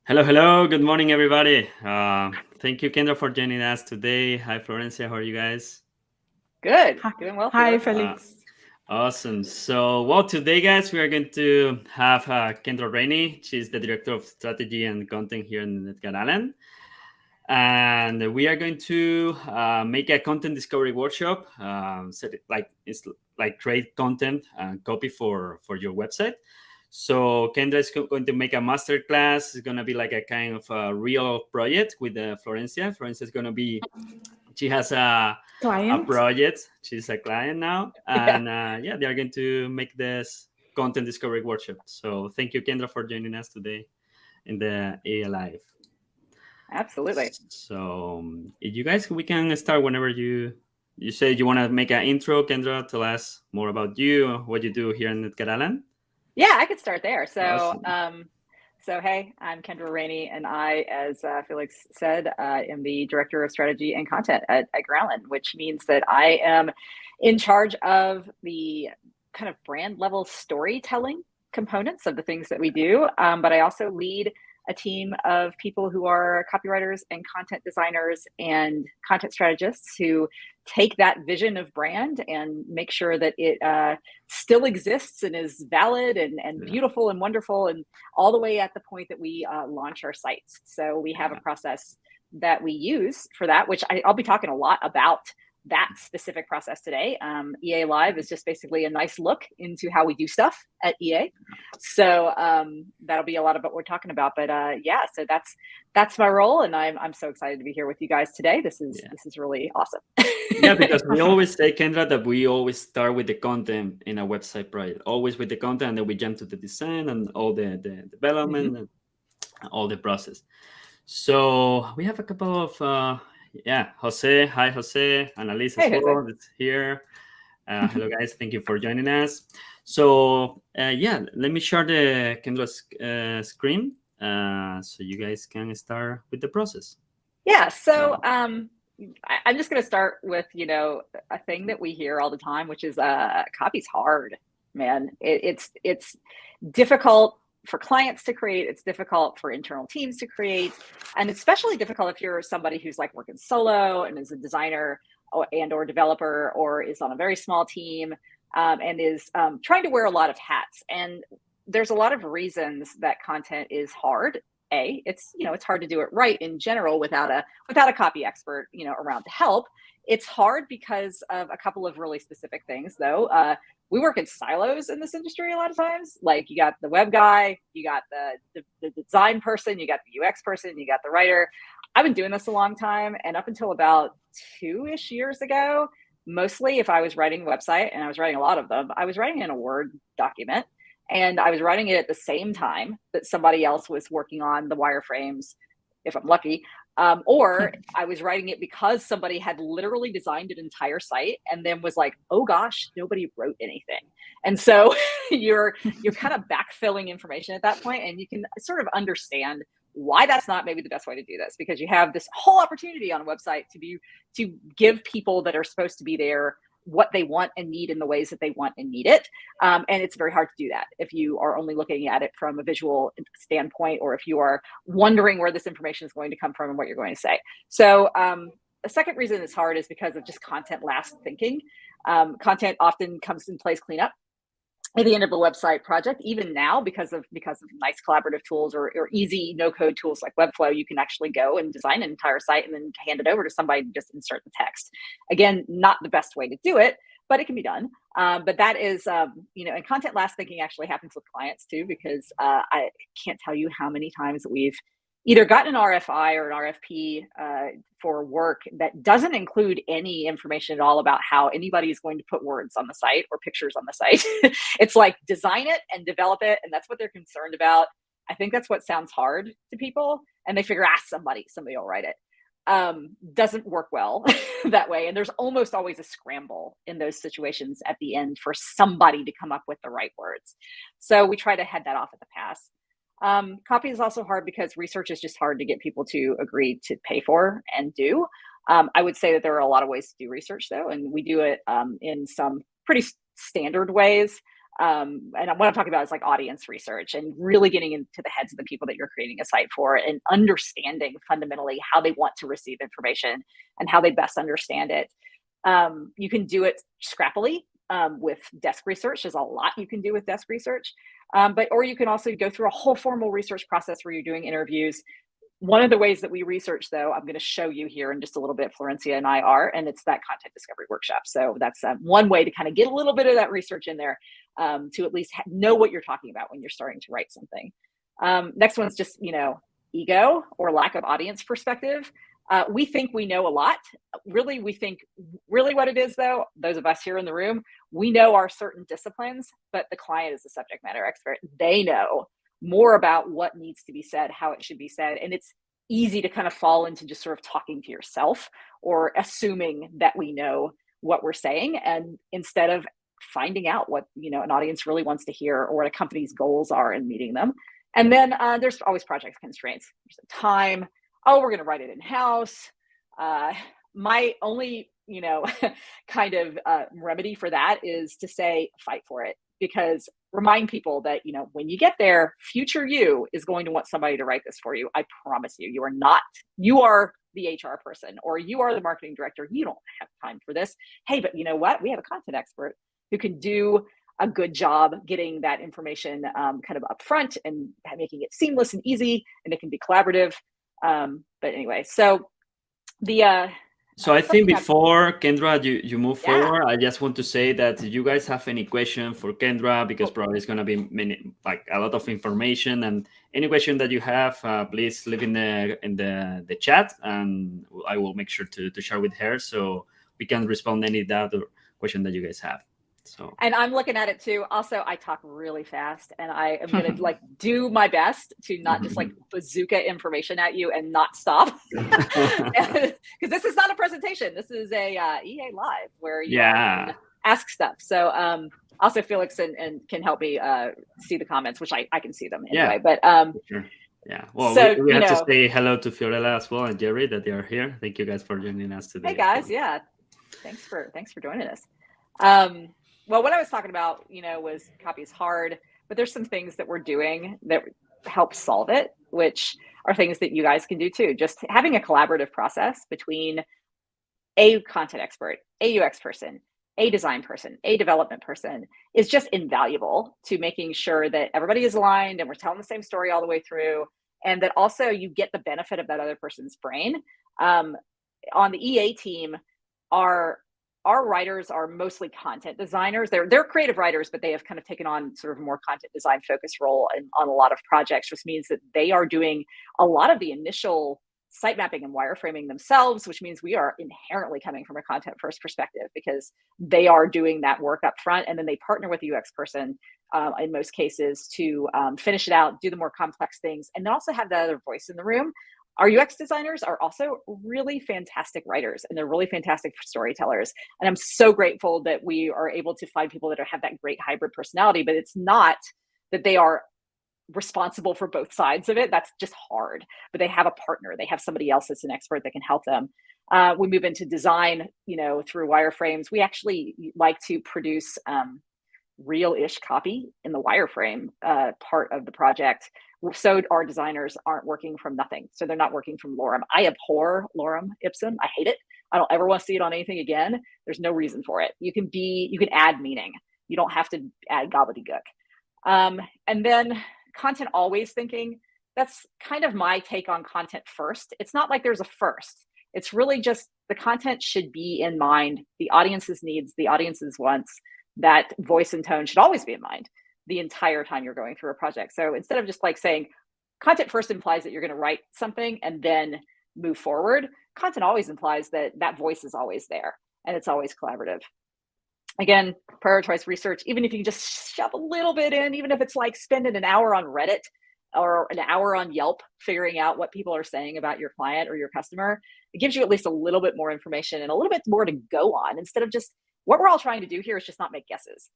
Hello, hello. Good morning, everybody. Thank you, Kendra, for joining us today. Hi, Florencia. How are you guys? Good. Hi, Doing well, hi, Felix. Uh, Felix. awesome. So, well, today, guys, we are going to have Kendra Rainey. She's the director of strategy and content here in Edgar Allan. And we are going to make a content discovery workshop. It's like create content and copy for your website. So Kendra is going to make a master class. It's going to be like a kind of a real project with Florencia. Florencia is going to be, she has a Client. project. She's a client now. Yeah, And yeah, they are going to make this content discovery workshop. So thank you, Kendra, for joining us today in the AI Live. absolutely. So if you guys, we can start whenever you say you want to make an intro. Kendra, tell us more about you, what you do here in Edgar Allan. Yeah, I could start there. Awesome. Hey, I'm Kendra Rainey, and I, as Felix said, am the director of strategy and content at Edgar Allan, which means that I am in charge of the kind of brand level storytelling components of the things that we do. But I also lead a team of people who are copywriters and content designers and content strategists who take that vision of brand and make sure that it still exists and is valid and Yeah, beautiful and wonderful, and all the way at the point that we launch our sites. So we have a yeah, process that we use for that, which I'll be talking a lot about that specific process today. EA Live is just basically a nice look into how we do stuff at EA. So that'll be a lot of what we're talking about. But yeah, so that's my role, and I'm so excited to be here with you guys today. This is yeah. this is really awesome. Yeah, because we always say, Kendra, that we always start with the content in a website project, always with the content, and then we jump to the design and all the Mhm. development and all the process. So we have a couple of, yeah, Jose. Hi, Jose. Annalise Hey, as Jose. well. It's here. Hello, guys. Thank you for joining us. So, yeah, let me share the Kendra's screen so you guys can start with the process. Yeah. So So, I'm just going to start with, a thing that we hear all the time, which is copy's hard, man. It's difficult for clients to create. It's difficult for internal teams to create, and especially difficult if you're somebody who's like working solo and is a designer or developer, or is on a very small team, and is trying to wear a lot of hats. And there's a lot of reasons that content is hard. It's hard to do it right in general without a copy expert around to help. It's hard because of a couple of really specific things, though. We work in silos in this industry a lot of times. Like, you got the web guy, you got the design person, you got the UX person, you got the writer. I've been doing this a long time, and up until about 2-ish years ago, mostly if I was writing a website, and I was writing a lot of them, I was writing in a Word document, and I was writing it at the same time that somebody else was working on the wireframes, if I'm lucky. Or I was writing it because somebody had literally designed an entire site and then was like, "Oh gosh, nobody wrote anything." And so you're kind of backfilling information at that point, and you can sort of understand why that's not maybe the best way to do this, because you have this whole opportunity on a website to give people that are supposed to be there what they want and need in the ways that they want and need it. And it's very hard to do that if you are only looking at it from a visual standpoint, or if you are wondering where this information is going to come from and what you're going to say. So the second reason it's hard is because of just content last thinking. Content often comes in place cleanup at the end of a website project. Even now, because of nice collaborative tools, or easy no-code tools like Webflow, you can actually go and design an entire site and then hand it over to somebody to just insert the text. Again, not the best way to do it, but it can be done. But that is, and content last thinking actually happens with clients too, because I can't tell you how many times we've either gotten an RFI or an RFP for work that doesn't include any information at all about how anybody is going to put words on the site or pictures on the site. It's like, design it and develop it, and that's what they're concerned about. I think that's what sounds hard to people, and they figure, somebody will write it. Doesn't work well that way, and there's almost always a scramble in those situations at the end for somebody to come up with the right words. So we try to head that off at the pass. Copy is also hard because research is just hard to get people to agree to pay for and do. I would say that there are a lot of ways to do research, though, and we do it in some pretty standard ways. And what I'm talking about is like audience research and really getting into the heads of the people that you're creating a site for and understanding fundamentally how they want to receive information and how they best understand it. You can do it scrappily with desk research. There's a lot you can do with desk research, or you can also go through a whole formal research process where you're doing interviews. One of the ways that we research, though, I'm going to show you here in just a little bit, Florencia and I are, and it's that content discovery workshop. So that's one way to kind of get a little bit of that research in there to at least know what you're talking about when you're starting to write something. Next one's just, ego or lack of audience perspective. We think we know a lot. Really, we think really what it is, though, those of us here in the room, we know our certain disciplines, but the client is the subject matter expert. They know more about what needs to be said, how it should be said. And it's easy to kind of fall into just sort of talking to yourself or assuming that we know what we're saying. And instead of finding out what, an audience really wants to hear or what a company's goals are and meeting them. And then there's always project constraints. There's a time. Oh, we're going to write it in-house. My only, kind of remedy for that is to say, fight for it. Because remind people that, when you get there, future you is going to want somebody to write this for you. I promise you, you are the HR person or you are the marketing director. You don't have time for this. Hey, but you know what? We have a content expert who can do a good job getting that information kind of upfront and making it seamless and easy, and it can be collaborative. But anyway, so So I think before Kendra, you move forward, I just want to say that if you guys have any question for Kendra, because probably it's going to be a lot of information, and any question that you have, please leave in the chat, and I will make sure to share with her so we can respond any doubt or question that you guys have. So. And I'm looking at it too. Also, I talk really fast, and I am going to do my best to not just bazooka information at you and not stop. Because this is not a presentation. This is a EA Live where you can ask stuff. So also Felix and can help me see the comments, which I can see them anyway. But sure. Yeah. Well, so, we have to say hello to Fiorella as well and Jerry that they are here. Thank you guys for joining us today. Hey guys, thanks for joining us. Well, what I was talking about, was copy is hard, but there's some things that we're doing that help solve it, which are things that you guys can do too. Just having a collaborative process between a content expert, a UX person, a design person, a development person is just invaluable to making sure that everybody is aligned and we're telling the same story all the way through, and that also you get the benefit of that other person's brain. On the EA team, our writers are mostly content designers. They're creative writers, but they have kind of taken on sort of a more content design focused role on a lot of projects, which means that they are doing a lot of the initial site mapping and wireframing themselves, which means we are inherently coming from a content first perspective because they are doing that work up front. And then they partner with the UX person in most cases to finish it out, do the more complex things, and then also have that other voice in the room. Our UX designers are also really fantastic writers, and they're really fantastic storytellers. And I'm so grateful that we are able to find people that have that great hybrid personality, but it's not that they are responsible for both sides of it. That's just hard, but they have a partner. They have somebody else that's an expert that can help them. We move into design, through wireframes. We actually like to produce real-ish copy in the wireframe part of the project. So our designers aren't working from nothing. So they're not working from lorem. I abhor lorem ipsum. I hate it. I don't ever want to see it on anything again. There's no reason for it. You can add meaning. You don't have to add gobbledygook. And then content always thinking. That's kind of my take on content first. It's not like there's a first. It's really just the content should be in mind. The audience's needs, the audience's wants, that voice and tone should always be in mind the entire time you're going through a project. So instead of just saying content first implies that you're going to write something and then move forward, content always implies that voice is always there and it's always collaborative. Again, prioritize research, even if you just shove a little bit in, even if it's spending an hour on Reddit or an hour on Yelp, figuring out what people are saying about your client or your customer, it gives you at least a little bit more information and a little bit more to go on instead of just, what we're all trying to do here is just not make guesses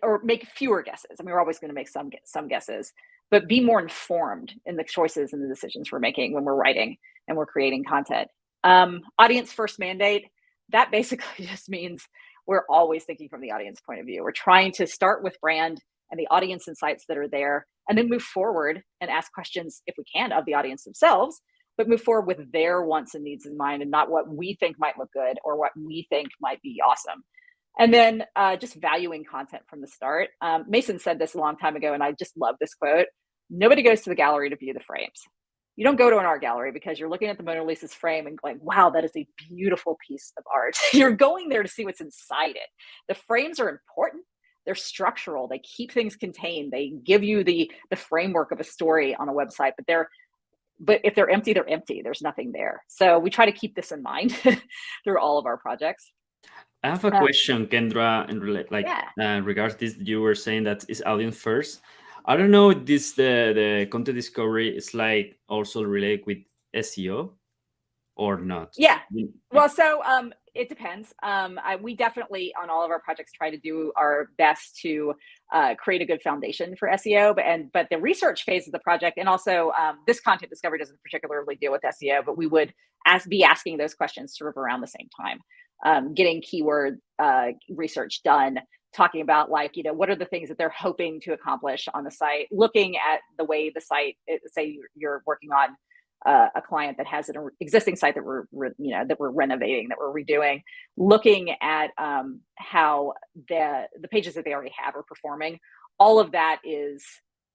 or make fewer guesses. I mean, we're always going to make some guesses, but be more informed in the choices and the decisions we're making when we're writing and we're creating content. Audience first mandate, that basically just means we're always thinking from the audience point of view. We're trying to start with brand and the audience insights that are there, and then move forward and ask questions, if we can, of the audience themselves, but move forward with their wants and needs in mind, and not what we think might look good or what we think might be awesome. And then just valuing content from the start. Mason said this a long time ago, and I just love this quote. Nobody goes to the gallery to view the frames. You don't go to an art gallery because you're looking at the Mona Lisa's frame and going, wow, that is a beautiful piece of art. You're going there to see what's inside it. The frames are important. They're structural. They keep things contained. They give you the framework of a story on a website, but if they're empty, they're empty. There's nothing there. So we try to keep this in mind through all of our projects. I have a question, Kendra, in regards this. You were saying that it's audience first. I don't know if this the content discovery is like also related with SEO or not. Yeah. Well, so it depends. We definitely on all of our projects try to do our best to create a good foundation for SEO, but the research phase of the project, and also this content discovery doesn't particularly deal with SEO, but we would be asking those questions sort of around the same time, getting keyword research done, talking about what are the things that they're hoping to accomplish on the site, looking at the way the site, say you're working on a client that has an existing site that we're renovating, that we're redoing, looking at how the pages that they already have are performing. All of that is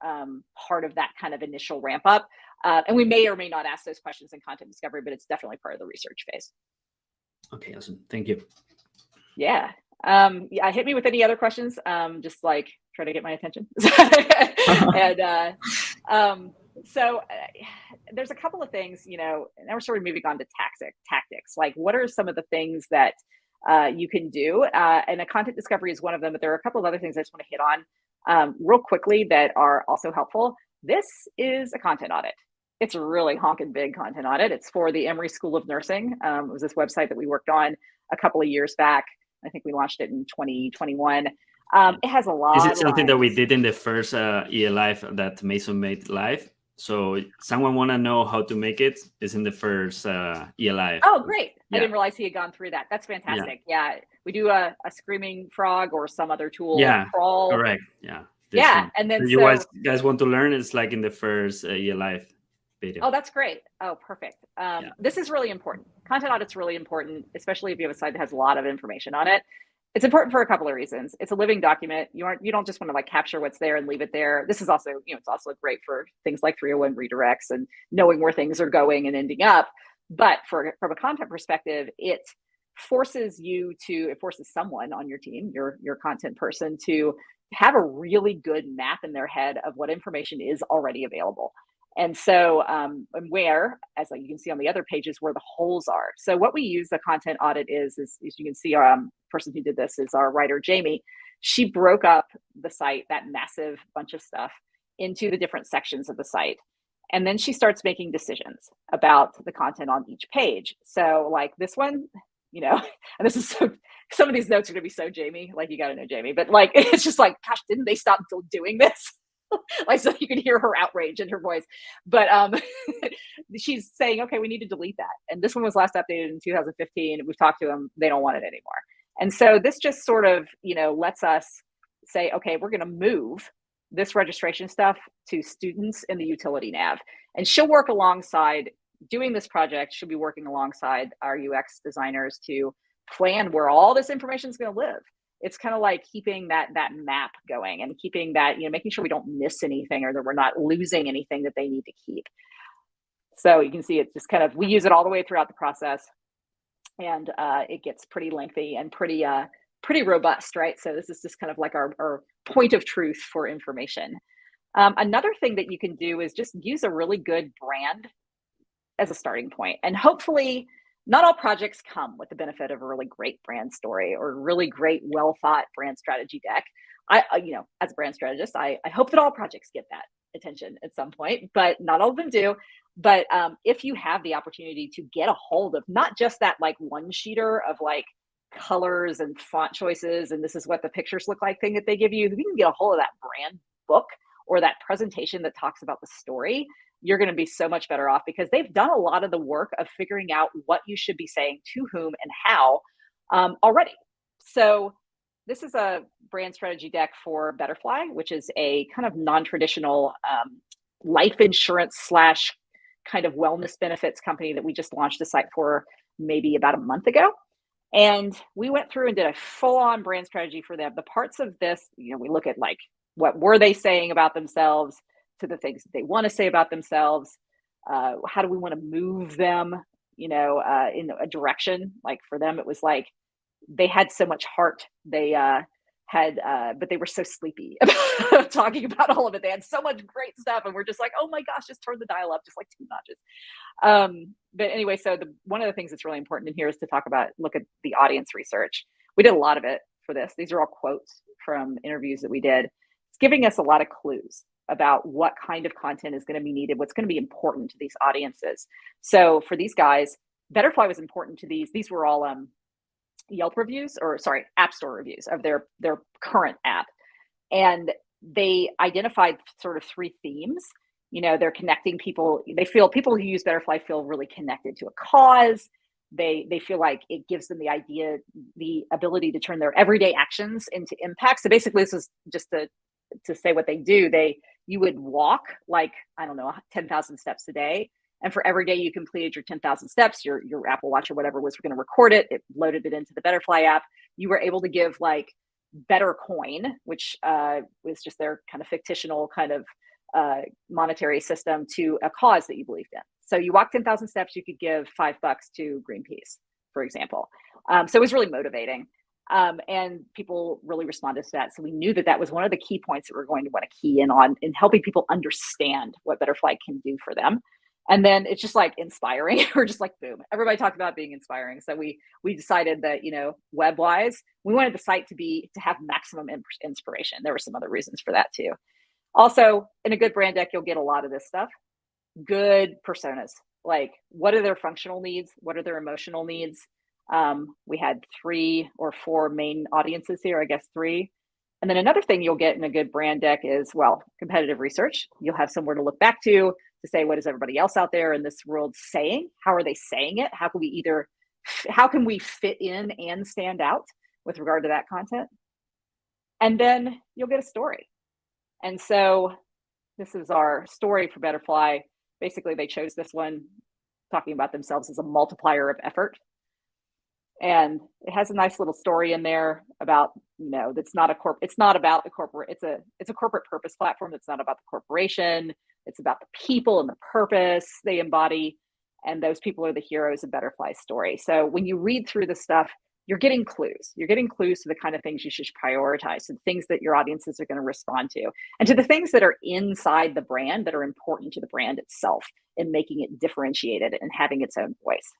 part of that kind of initial ramp up. And we may or may not ask those questions in content discovery, but it's definitely part of the research phase. Okay, awesome. Thank you. Yeah. Hit me with any other questions. Just try to get my attention. And so there's a couple of things, now we're sort of moving on to tactics. Like, what are some of the things that you can do? And a content discovery is one of them, but there are a couple of other things I just want to hit on real quickly that are also helpful. This is a content audit. It's a really honking big content audit. It's for the Emory School of Nursing. It was this website that we worked on a couple of years back. I think we launched it in 2021. It has a lot. Is it something that we did in the first EA Live that Mason made live? So someone want to know how to make it? It's in the first EA Live. Oh, great. Yeah. I didn't realize he had gone through that. That's fantastic. Yeah. We do a screaming frog or some other tool. Yeah, crawl. Correct. Yeah. Yeah. And then you guys want to learn, it's like in the first EA Live video. Oh, that's great. Oh, perfect. This is really important. Content audit's really important, especially if you have a site that has a lot of information on it. It's important for a couple of reasons. It's a living document. You don't just want to capture what's there and leave it there. This is also, it's also great for things like 301 redirects and knowing where things are going and ending up. But from a content perspective, it forces someone on your team, your content person, to have a really good map in their head of what information is already available. And so, where, as you can see on the other pages, where the holes are. So what we use the content audit is as you can see, our person who did this is our writer, Jamie. She broke up the site, that massive bunch of stuff, into the different sections of the site. And then she starts making decisions about the content on each page. So this one, and this is some of these notes are going to be so Jamie, you got to know Jamie, but it's just gosh, didn't they stop doing this? So you can hear her outrage in her voice, but she's saying, okay, we need to delete that. And this one was last updated in 2015. We've talked to them. They don't want it anymore. And so this just sort of, lets us say, okay, we're going to move this registration stuff to students in the utility nav. And she'll work alongside doing this project. She'll be working alongside our UX designers to plan where all this information is going to live. It's kind of like keeping that map going and keeping that, making sure we don't miss anything or that we're not losing anything that they need to keep. So you can see it's just we use it all the way throughout the process, and it gets pretty lengthy and pretty robust, right? So this is just kind of like our point of truth for information. Another thing that you can do is just use a really good brand as a starting point, and hopefully not all projects come with the benefit of a really great brand story or a really great, well-thought brand strategy deck. As a brand strategist, I hope that all projects get that attention at some point, but not all of them do. But if you have the opportunity to get a hold of not just that one-sheeter of colors and font choices, and this is what the pictures look like thing that they give you, if you can get a hold of that brand book or that presentation that talks about the story, you're going to be so much better off, because they've done a lot of the work of figuring out what you should be saying to whom and how already. So this is a brand strategy deck for Betterfly, which is a kind of non-traditional life insurance slash kind of wellness benefits company that we just launched a site for maybe about a month ago. And we went through and did a full-on brand strategy for them. The parts of this, we look at like, what were they saying about themselves to the things that they want to say about themselves. How do we want to move them, in a direction? Like for them, it was like they had so much heart. They but they were so sleepy about talking about all of it. They had so much great stuff, and we're just like, oh my gosh, just turn the dial up just like 2 notches. But anyway, so one of the things that's really important in here is to look at the audience research. We did a lot of it for this. These are all quotes from interviews that we did. It's giving us a lot of clues about what kind of content is going to be needed, what's going to be important to these audiences. So for these guys, Betterfly was important to these. These were all Yelp reviews, App Store reviews of their current app. And they identified sort of 3 themes. They're connecting people. They feel people who use Betterfly feel really connected to a cause. They feel like it gives them the ability to turn their everyday actions into impact. So basically, this is just to say what they do. You would walk like, I don't know, 10,000 steps a day. And for every day you completed your 10,000 steps, your Apple Watch or whatever was going to record it. It loaded it into the Betterfly app. You were able to give like Better Coin, which was just their kind of fictional kind of monetary system, to a cause that you believed in. So you walked 10,000 steps, you could give $5 to Greenpeace, for example. So it was really motivating. And people really responded to that. So we knew that was one of the key points that we're going to want to key in on in helping people understand what Betterfly can do for them. And then it's just like inspiring. We're just like, boom, everybody talked about being inspiring. So we decided that, web wise, we wanted the site to have maximum inspiration. There were some other reasons for that too. Also, in a good brand deck, you'll get a lot of this stuff. Good personas, like what are their functional needs? What are their emotional needs? We had 3 or 4 main audiences here, I guess 3. And then another thing you'll get in a good brand deck is, competitive research. You'll have somewhere to look back to say, what is everybody else out there in this world saying? How are they saying it? How can we fit in and stand out with regard to that content? And then you'll get a story. And so this is our story for Betterfly. Basically, they chose this one, talking about themselves as a multiplier of effort. And it has a nice little story in there about, it's not about the corporate, it's a corporate purpose platform. That's not about the corporation. It's about the people and the purpose they embody. And those people are the heroes of Betterfly's story. So when you read through the stuff, you're getting clues. You're getting clues to the kind of things you should prioritize, to the things that your audiences are going to respond to, and to the things that are inside the brand that are important to the brand itself and making it differentiated and having its own voice.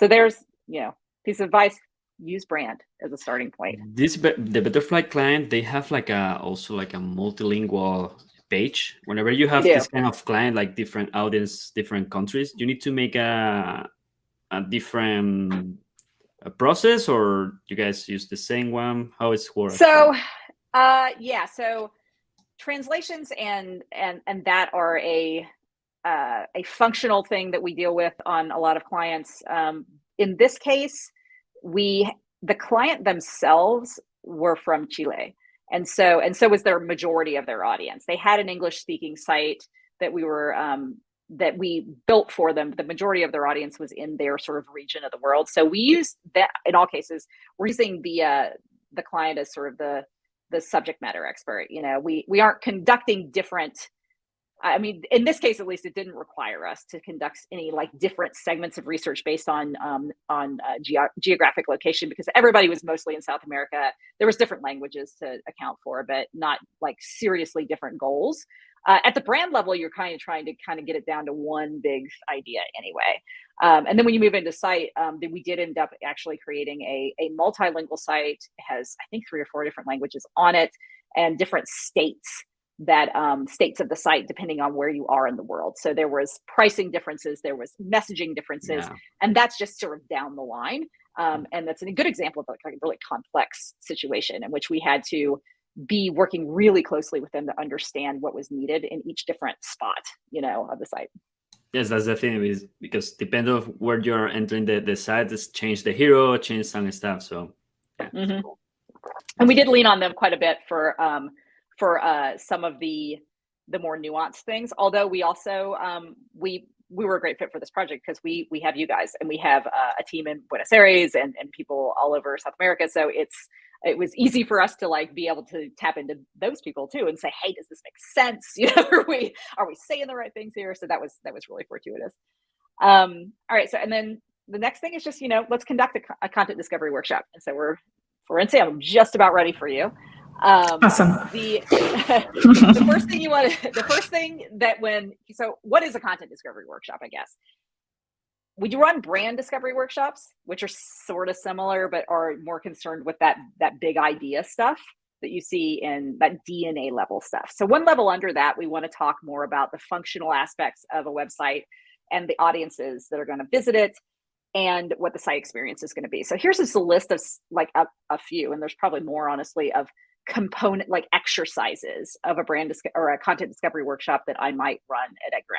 So there's, piece of advice: use brand as a starting point. The Betterfly client, they have also a multilingual page. Whenever you have this kind of client, like different audience, different countries, you need to make a different process, or you guys use the same one? How it's works? So so translations and that are a functional thing that we deal with on a lot of clients. In this case, the client themselves were from Chile. And so was their majority of their audience. They had an English speaking site that we built for them. The majority of their audience was in their sort of region of the world. So we use that in all cases. We're using the client as sort of the subject matter expert. We aren't conducting different. I mean, in this case, at least, it didn't require us to conduct any different segments of research based on geographic location, because everybody was mostly in South America. There was different languages to account for, but not seriously different goals. At the brand level, you're kind of trying to get it down to one big idea anyway. And then when you move into site, then we did end up actually creating a multilingual site. It has, I think, 3 or 4 different languages on it, and different states of the site depending on where you are in the world. So there was pricing differences, there was messaging differences, and that's just sort of down the line. And that's a good example of a really complex situation in which we had to be working really closely with them to understand what was needed in each different spot, of the site. Yes, that's the thing, is because depending on where you're entering the site, it's change the hero, change some stuff. So Mm-hmm. And we did lean on them quite a bit for some of the more nuanced things. Although we also we were a great fit for this project because we have you guys, and we have a team in Buenos Aires and people all over South America. So it was easy for us to like be able to tap into those people too and say, hey, does this make sense? You know, are we saying the right things here? So that was really fortuitous. All right. So, and then the next thing is just, you know, let's conduct a content discovery workshop. And so Forense, I'm just about ready for you. Awesome. The first thing so what is a content discovery workshop, I guess? We do run brand discovery workshops, which are sort of similar, but are more concerned with that big idea stuff that you see in that DNA level stuff. So one level under that, we want to talk more about the functional aspects of a website and the audiences that are going to visit it and what the site experience is going to be. So here's just a list of like a few, and there's probably more, honestly, of component like exercises of a or a content discovery workshop that I might run at Edgar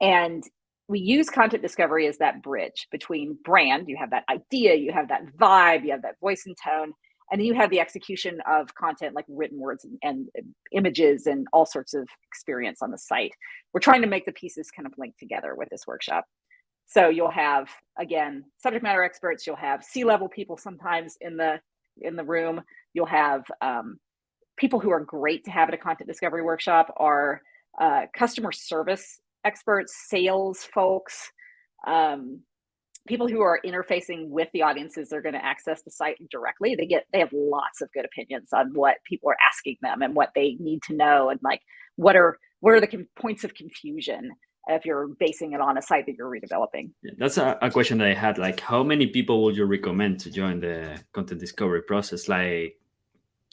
Allan. And we use content discovery as that bridge between brand. You have that idea, you have that vibe, you have that voice and tone, and then you have the execution of content like written words and images and all sorts of experience on the site. We're trying to make the pieces kind of link together with this workshop. So you'll have, again, subject matter experts, you'll have C-level people sometimes in the room. You'll have people who are great to have at a content discovery workshop are customer service experts, sales folks, people who are interfacing with the audiences that are going to access the site directly. They have lots of good opinions on what people are asking them and what they need to know, and like what are the points of confusion if you're basing it on a site that you're redeveloping. Yeah, that's a question that I had. Like, how many people would you recommend to join the content discovery process? Like,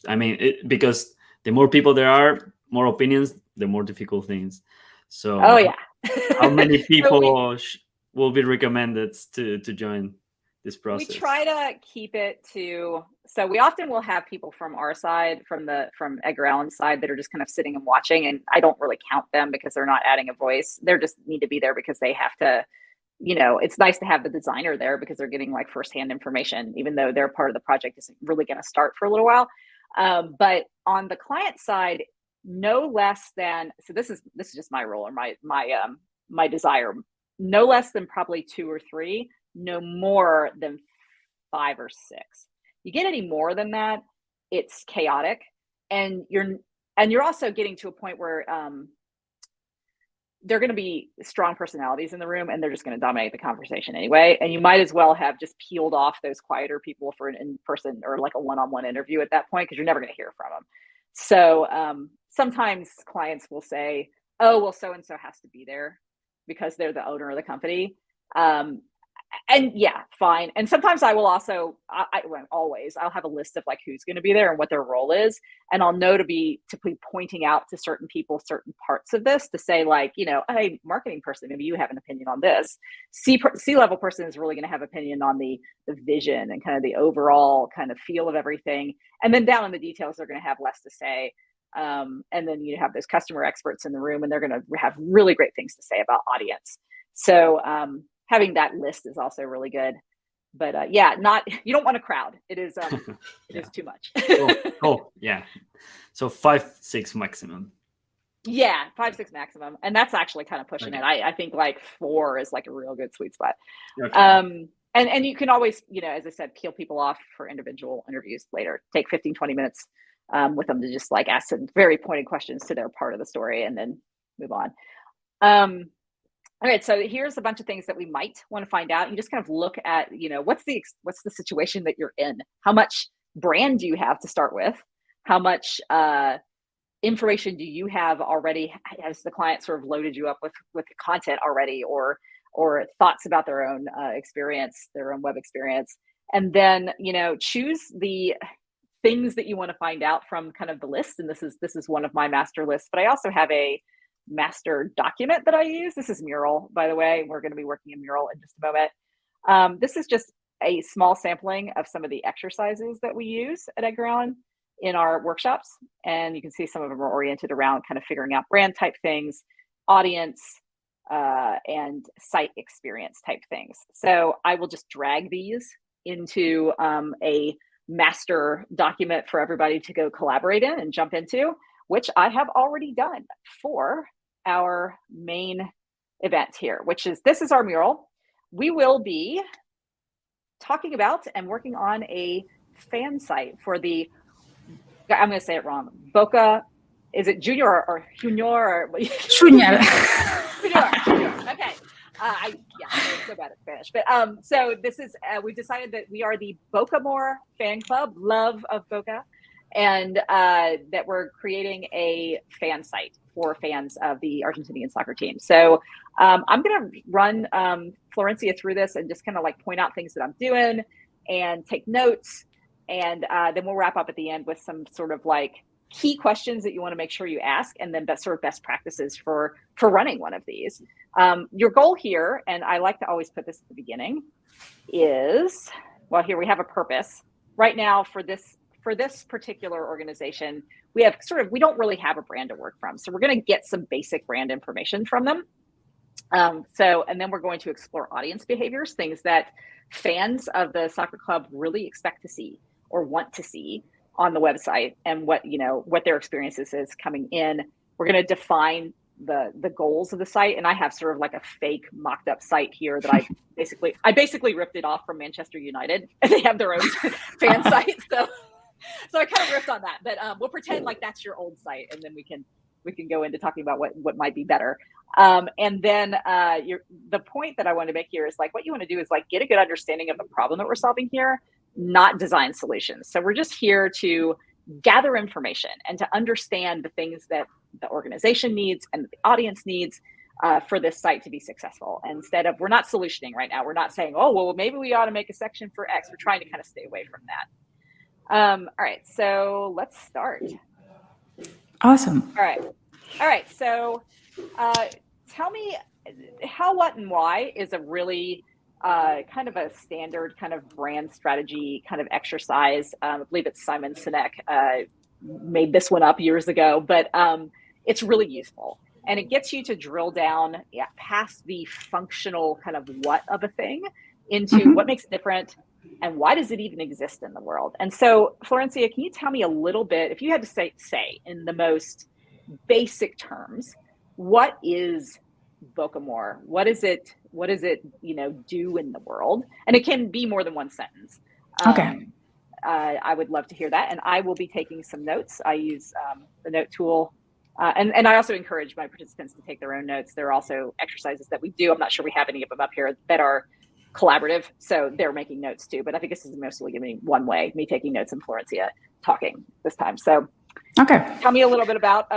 I mean, because the more people there are, more opinions, the more difficult things. So, oh yeah, how many people will be recommended to join this process? We try to keep it to, so we often will have people from our side, from Edgar Allan's side, that are just kind of sitting and watching, and I don't really count them because they're not adding a voice. They're just need to be there because they have to, you know, it's nice to have the designer there because they're getting like firsthand information, even though their part of the project isn't really going to start for a little while. But on the client side, no less than, so this is just my role or my desire, no less than probably 2 or 3, no more than 5 or 6. You get any more than that, it's chaotic, and you're also getting to a point where they're going to be strong personalities in the room, and they're just going to dominate the conversation anyway. And you might as well have just peeled off those quieter people for an in-person or like a one-on-one interview at that point, because you're never going to hear from them. So sometimes clients will say, oh, well, so-and-so has to be there because they're the owner of the company. And yeah, fine. And sometimes I will also, always, I'll have a list of like who's going to be there and what their role is. And I'll know to be pointing out to certain people, certain parts of this to say like, you know, hey, marketing person, maybe you have an opinion on this. C-level person is really going to have opinion on the vision and kind of the overall kind of feel of everything. And then down in the details, they're going to have less to say. And then you have those customer experts in the room, and they're going to have really great things to say about audience. So, having that list is also really good, but yeah, you don't want a crowd. It is is too much. Cool. Yeah. So 5, 6 maximum. Yeah, 5, 6 maximum, and that's actually kind of pushing it. I think like 4 is like a real good sweet spot. Okay. And you can always, you know, as I said, peel people off for individual interviews later. Take 15, 20 minutes with them to just like ask some very pointed questions to their part of the story, and then move on. All right, so here's a bunch of things that we might want to find out. You just kind of look at, you know, what's the situation that you're in? How much brand do you have to start with? How much information do you have already? Has the client sort of loaded you up with content already, or thoughts about their own experience, their own web experience? And then, you know, choose the things that you want to find out from kind of the list. And this is one of my master lists, but I also have a master document that I use. This is Mural, by the way. We're going to be working in Mural in just a moment. This is just a small sampling of some of the exercises that we use at Edgar Allan in our workshops. And you can see some of them are oriented around kind of figuring out brand type things, audience, and site experience type things. So I will just drag these into a master document for everybody to go collaborate in and jump into, which I have already done for our main event here, which is, this is our mural. We will be talking about and working on a fan site for the, I'm going to say it wrong, Boca, is it junior or junior? Or, Junior. junior. Okay. I'm so bad at Spanish. But so this is, we've decided that we are the Boca More fan club, love of Boca, and that we're creating a fan site for fans of the Argentinian soccer team. So I'm going to run Florencia through this and just kind of like point out things that I'm doing and take notes. And then we'll wrap up at the end with some sort of like key questions that you want to make sure you ask, and then best practices for running one of these. Your goal here, and I like to always put this at the beginning, is, well, here we have a purpose. Right now for this particular organization, we don't really have a brand to work from. So we're going to get some basic brand information from them. And then we're going to explore audience behaviors, things that fans of the soccer club really expect to see or want to see on the website, and what their experiences is coming in. We're going to define the goals of the site, and I have sort of like a fake mocked up site here that I basically ripped it off from Manchester United, and they have their own fan site. So I kind of ripped on that, but we'll pretend like that's your old site, and then we can go into talking about what might be better. And then the point that I want to make here is like, what you want to do is like get a good understanding of the problem that we're solving here, not design solutions. So we're just here to gather information and to understand the things that the organization needs and the audience needs for this site to be successful. Instead of, we're not solutioning right now. We're not saying, oh, well, maybe we ought to make a section for X. We're trying to kind of stay away from that. All right, so let's start. Awesome. All right. So tell me how, what, and why is a really kind of a standard kind of brand strategy kind of exercise. I believe it's Simon Sinek made this one up years ago, but it's really useful. And it gets you to drill down past the functional kind of what of a thing into what makes it different and why does it even exist in the world. And so, Florencia, can you tell me a little bit, if you had to say in the most basic terms, what is Boca More? What is it, do in the world? And it can be more than one sentence. Okay. I would love to hear that. And I will be taking some notes. I use the note tool. And I also encourage my participants to take their own notes. There are also exercises that we do. I'm not sure we have any of them up here that are collaborative. So they're making notes too. But I think this is mostly giving one way, me taking notes and Florencia talking this time. So okay. Tell me a little bit about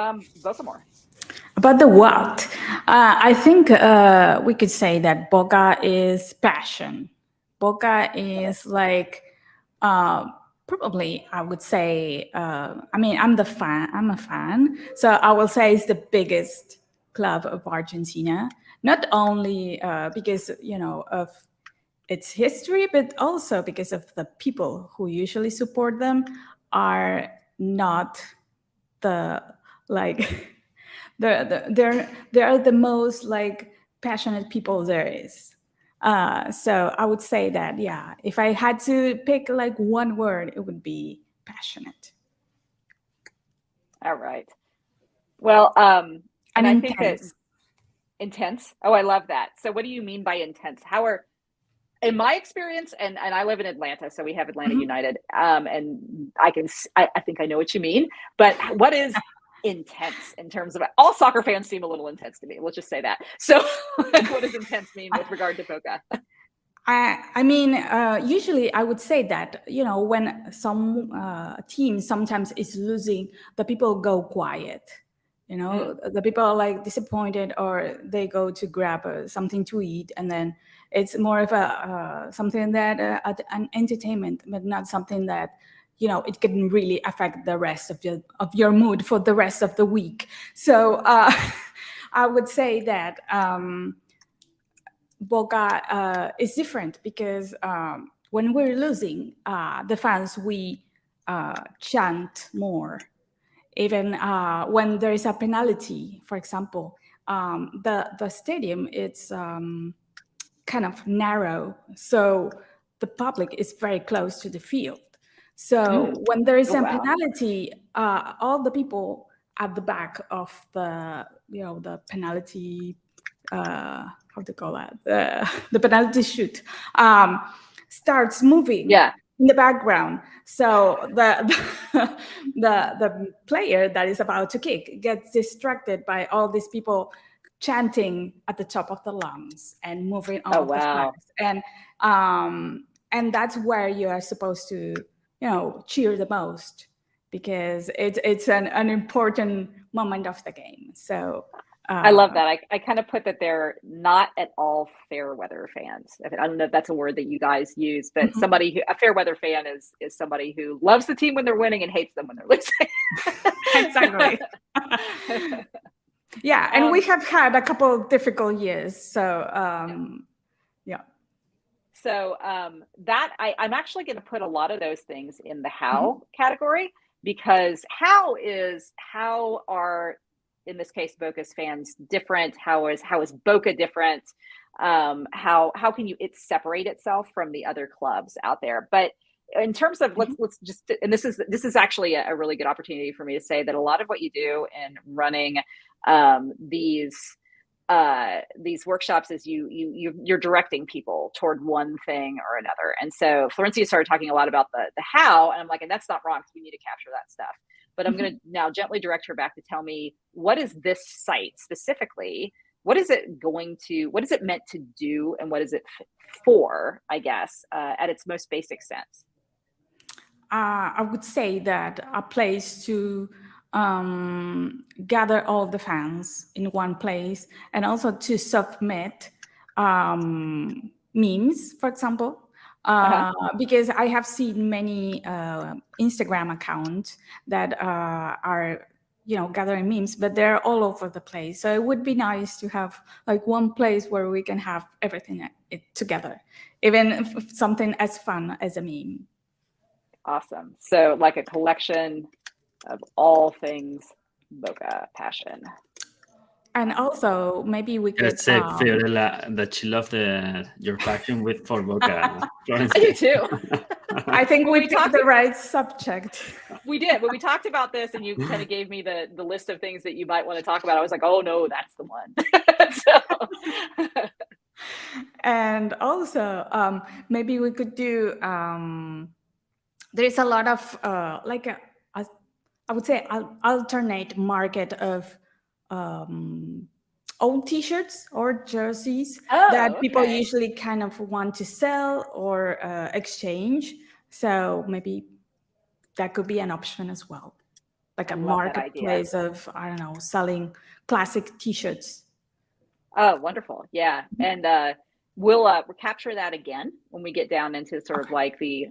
Boca More. About the what? I think we could say that Boca is passion. Boca is like, probably I would say, I'm a fan. So I will say it's the biggest club of Argentina, not only because, of its history, but also because of the people who usually support them are not the, like, they're the most like passionate people there is. So I would say that, if I had to pick like one word, it would be passionate. All right. Well, and I intense. think that intense. Oh, I love that. So what do you mean by intense? In my experience, and I live in Atlanta, so we have Atlanta United, and I think I know what you mean, but what is intense in terms of, all soccer fans seem a little intense to me. Let's just say that. So what does intense mean with regard to Boca? Usually I would say that, when some team sometimes is losing, the people go quiet. The people are like disappointed, or they go to grab something to eat, and then it's more of a something that an entertainment, but not something that it can really affect the rest of your mood for the rest of the week. So I would say that Boca is different because when we're losing, the fans, we chant more. Even when there is a penalty, for example, the stadium, it's kind of narrow, so the public is very close to the field. So when there is Oh, a wow. penalty, all the people at the back of the the penalty, how to call that, the penalty shoot, starts moving in the background. So the player that is about to kick gets distracted by all these people chanting at the top of the lungs and moving all of the flags. And that's where you are supposed to cheer the most, because it's an important moment of the game. So I love that. I kind of put that they're not at all fair weather fans. I don't know if that's a word that you guys use, but a fair weather fan is somebody who loves the team when they're winning and hates them when they're losing. Exactly. Yeah, and we have had a couple of difficult years. So yeah. So that I'm actually going to put a lot of those things in the how category, because how are, in this case, Boca's fans different? How is Boca different? How can it separate itself from the other clubs out there? But in terms of let's just, and this is actually a really good opportunity for me to say that a lot of what you do in running these workshops is you're directing people toward one thing or another. And so Florencia started talking a lot about the how, and I'm like, and that's not wrong, because we need to capture that stuff. But I'm going to now gently direct her back to tell me, what is this site specifically? What is it meant to do, and what is it for, I guess, at its most basic sense? I would say that a place to gather all the fans in one place, and also to submit memes, for example, because I have seen many Instagram accounts that are gathering memes, but they're all over the place. So it would be nice to have like one place where we can have everything together, even something as fun as a meme. Awesome. So like a collection of all things Boca passion. And also maybe we could say, Fiorella, that she loved your passion for Boca. I do too. I think we picked the right subject. We did. When we talked about this and you kind of gave me the list of things that you might want to talk about, I was like, oh no, that's the one. And also maybe we could do, there's a lot of I would say alternate market of old t-shirts or jerseys that people usually kind of want to sell or exchange. So maybe that could be an option as well, like a marketplace of, I don't know, selling classic t-shirts. Oh, wonderful. Yeah. And we'll capture that again when we get down into sort of like the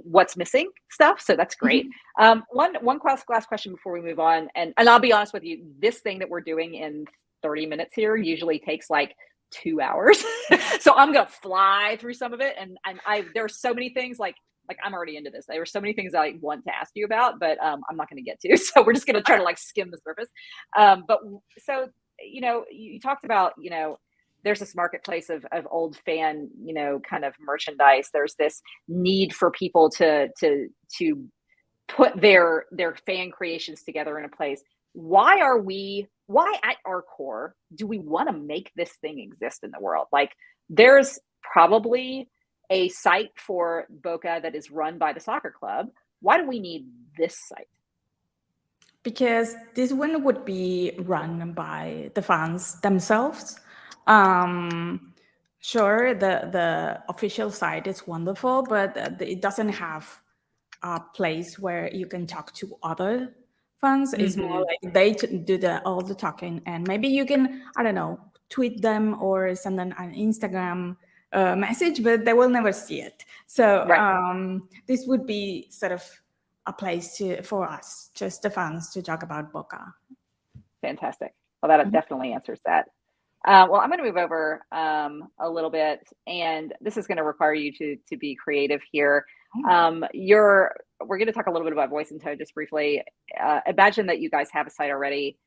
what's missing stuff. So that's great. One last question before we move on. And I'll be honest with you, this thing that we're doing in 30 minutes here usually takes like 2 hours. So I'm going to fly through some of it. And there are so many things like I'm already into this. There were so many things I want to ask you about, but I'm not going to get to. So we're just going to try to like skim the surface. But so, you talked about, there's this marketplace of old fan, kind of merchandise. There's this need for people to put their fan creations together in a place. Why at our core do we want to make this thing exist in the world? Like, there's probably a site for Boca that is run by the soccer club. Why do we need this site? Because this one would be run by the fans themselves. Sure, the official site is wonderful, but it doesn't have a place where you can talk to other fans. It's more like they do all the talking, and maybe you can, I don't know, tweet them or send them an Instagram message, but they will never see it. So this would be sort of a place for us, just the fans, to talk about Boca. Fantastic. Well, that definitely answers that. Well, I'm going to move over a little bit, and this is going to require you to be creative here. We're going to talk a little bit about voice and tone just briefly. Imagine that you guys have a site already.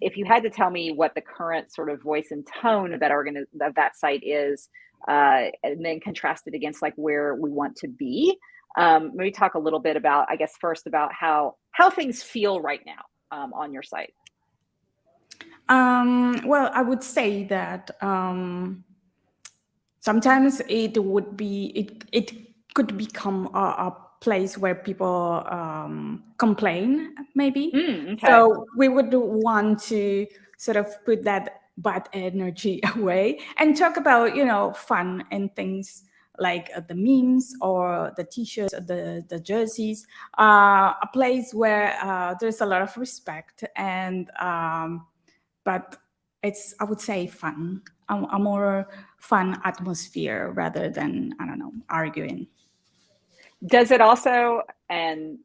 If you had to tell me what the current sort of voice and tone of that site is, and then contrast it against like where we want to be, maybe talk a little bit about, I guess, first about how things feel right now on your site. Well, I would say that sometimes it could become a place where people complain, maybe. Okay. So we would want to sort of put that bad energy away and talk about, fun and things like the memes or the t-shirts, the jerseys, a place where there's a lot of respect and but it's, I would say, fun, a more fun atmosphere rather than, I don't know, arguing. Does it also, and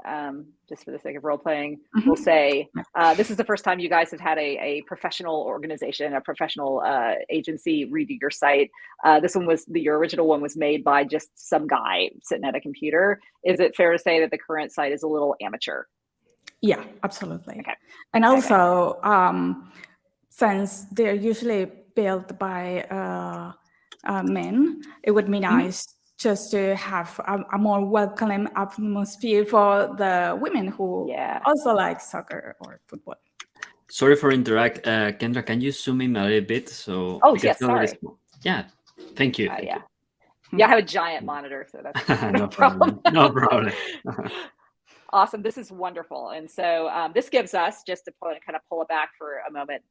just for the sake of role playing, we'll say this is the first time you guys have had a professional organization, a professional agency redo your site. Your original one was made by just some guy sitting at a computer. Is it fair to say that the current site is a little amateur? Yeah, absolutely. Okay. And also, since they're usually built by men, it would be nice just to have a more welcoming atmosphere for the women who also like soccer or football. Sorry for interrupt, Kendra. Can you zoom in a little bit? So yes, sorry. Yeah, thank you. Thank you. Yeah, I have a giant monitor, so that's no problem. No problem. Awesome. This is wonderful. And so this gives us, just to kind of pull it back for a moment,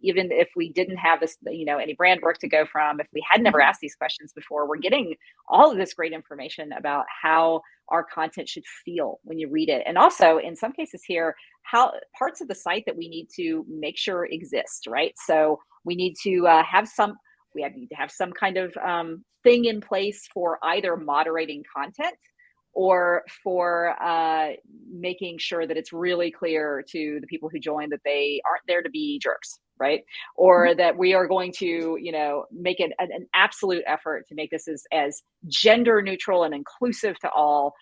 even if we didn't have this, any brand work to go from, if we had never asked these questions before, we're getting all of this great information about how our content should feel when you read it. And also, in some cases here, how parts of the site that we need to make sure exist, right? So we need to have some kind of thing in place for either moderating content or for making sure that it's really clear to the people who join that they aren't there to be jerks, right? Or that we are going to, make it an absolute effort to make this as gender neutral and inclusive to all,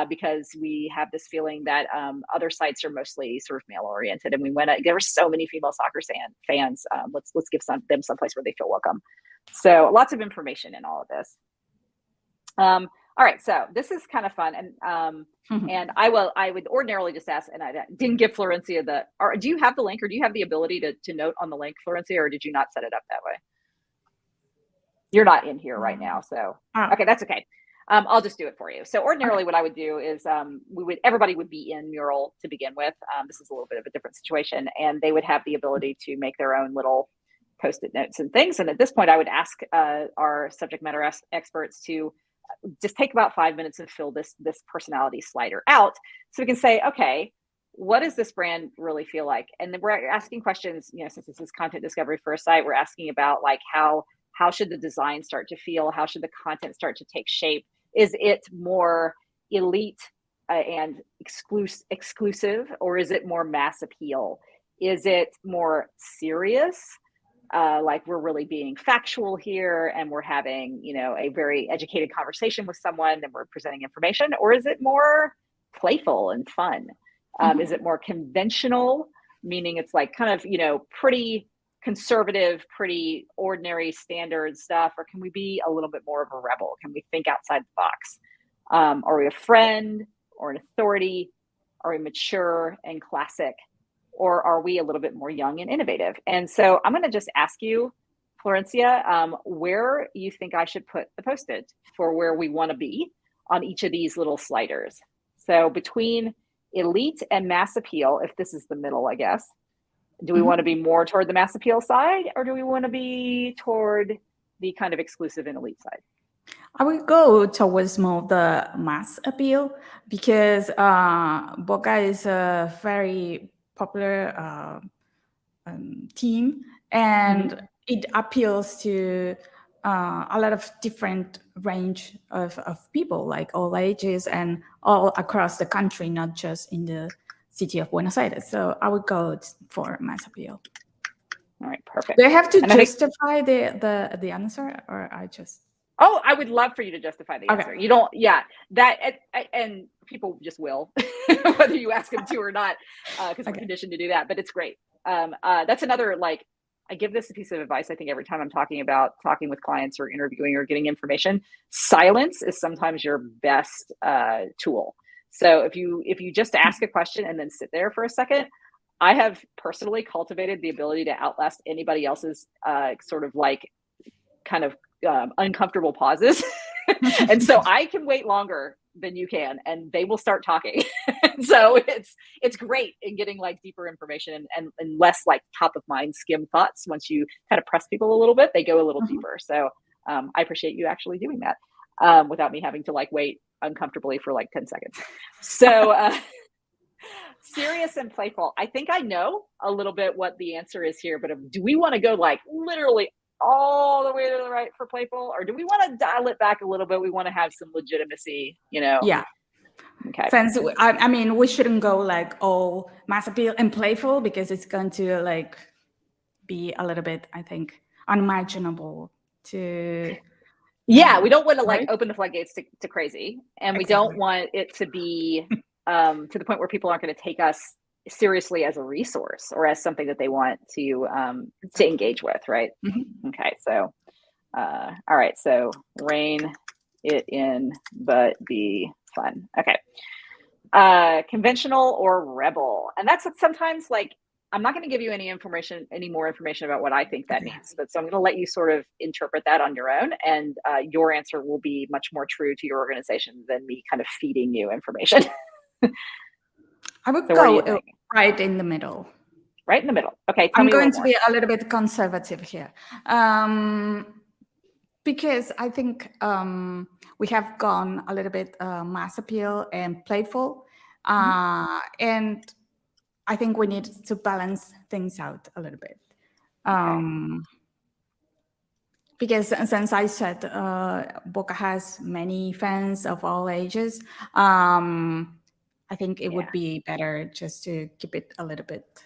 because we have this feeling that other sites are mostly sort of male oriented, and there are so many female soccer fans. Let's give them someplace where they feel welcome. So lots of information in all of this. All right, so this is kind of fun, and I would ordinarily just ask, and I didn't give Florencia do you have the link, or do you have the ability to note on the link, Florencia, or did you not set it up that way? You're not in here right now, so okay, that's okay. I'll just do it for you. So ordinarily, what I would do is everybody would be in Mural to begin with. This is a little bit of a different situation, and they would have the ability to make their own little Post-it notes and things. And at this point, I would ask our subject matter experts to just take about 5 minutes and fill this personality slider out, so we can say, okay, what does this brand really feel like? And then we're asking questions, since this is content discovery for a site, we're asking about like how should the design start to feel? How should the content start to take shape? Is it more elite and exclusive, or is it more mass appeal? Is it more serious? Like we're really being factual here and we're having, a very educated conversation with someone and we're presenting information? Or is it more playful and fun? Is it more conventional, meaning it's like kind of, pretty conservative, pretty ordinary standard stuff? Or can we be a little bit more of a rebel? Can we think outside the box? Are we a friend or an authority? Are we mature and classic? Or are we a little bit more young and innovative? And so I'm going to just ask you, Florencia, where you think I should put the Post-it for where we want to be on each of these little sliders. So between elite and mass appeal, if this is the middle, I guess, do we want to be more toward the mass appeal side, or do we want to be toward the kind of exclusive and elite side? I would go towards more of the mass appeal, because Boca is a very popular team, and it appeals to a lot of different range of people, like all ages and all across the country, not just in the city of Buenos Aires. So I would go for mass appeal. All right, perfect. Do I have to justify the answer, or I just? Oh, I would love for you to justify the answer. You don't, and people just will, whether you ask them to or not, because we're conditioned to do that. But it's great. That's another I give this a piece of advice. I think every time I'm talking with clients or interviewing or getting information, silence is sometimes your best tool. So if you just ask a question and then sit there for a second, I have personally cultivated the ability to outlast anybody else's sort of like kind of uncomfortable pauses. And so I can wait longer than you can, and they will start talking. So it's great in getting like deeper information and less like top of mind skim thoughts. Once you kind of press people a little bit, they go a little deeper. So I appreciate you actually doing that without me having to like wait uncomfortably for like 10 seconds. So serious and playful. I think I know a little bit what the answer is here, but do we want to go like literally all the way to the right for playful, or do we want to dial it back a little bit? We want to have some legitimacy, you know? Yeah. Okay. Since I mean, we shouldn't go like all mass appeal and playful, because it's going to like be a little bit, I think, unimaginable to. Yeah, we don't want to right? like open the floodgates to crazy, and we Exactly. don't want it to be to the point where people aren't going to take us seriously as a resource or as something that they want to engage with, right? Mm-hmm. Okay, so all right, so rein it in, but be fun. Okay. Conventional or rebel. And that's sometimes like, I'm not going to give you any more information about what I think that means, but so I'm going to let you sort of interpret that on your own, and your answer will be much more true to your organization than me kind of feeding you information. I would So go right in the middle. Right in the middle. Okay. I'm going to be a little bit conservative here. Because I think we have gone a little bit mass appeal and playful. And I think we need to balance things out a little bit. Because since I said Boca has many fans of all ages, I think it would be better just to keep it a little bit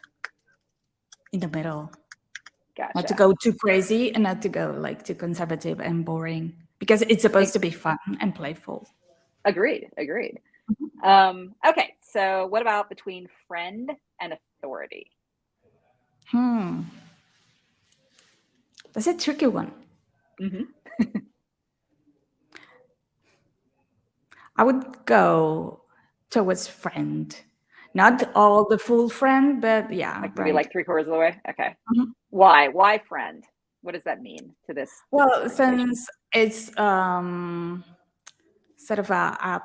in the middle. Gotcha. Not to go too crazy and not to go like too conservative and boring, because it's supposed to be fun and playful. Agreed. Okay, so what about between friend and authority? That's a tricky one. I would go towards friend. Not all the full friend, but yeah, like maybe like 3/4 of the way. Okay. Mm-hmm. Why friend? What does that mean to this? Well, since it's sort of a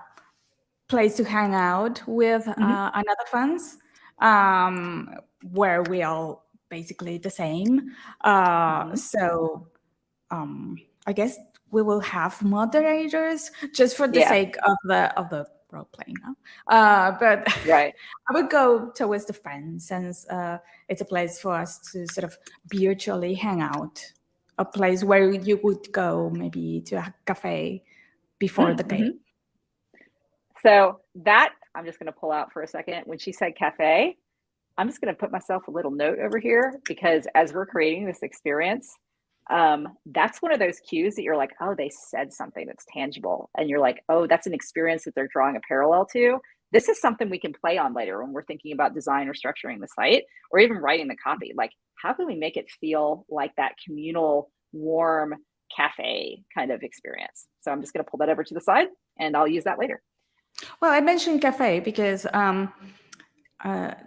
place to hang out with another fans, where we all basically the same. So I guess we will have moderators just for the sake of the role playing. But right. I would go towards the friends, since it's a place for us to sort of virtually hang out, a place where you would go maybe to a cafe before the game. So that I'm just going to pull out for a second. When she said cafe, I'm just going to put myself a little note over here, because as we're creating this experience, that's one of those cues that you're like, oh, they said something that's tangible, and you're like, oh, that's an experience that they're drawing a parallel to. This is something we can play on later when we're thinking about design or structuring the site, or even writing the copy. Like, how can we make it feel like that communal, warm cafe kind of experience? So I'm just going to pull that over to the side, and I'll use that later. Well, I mentioned cafe because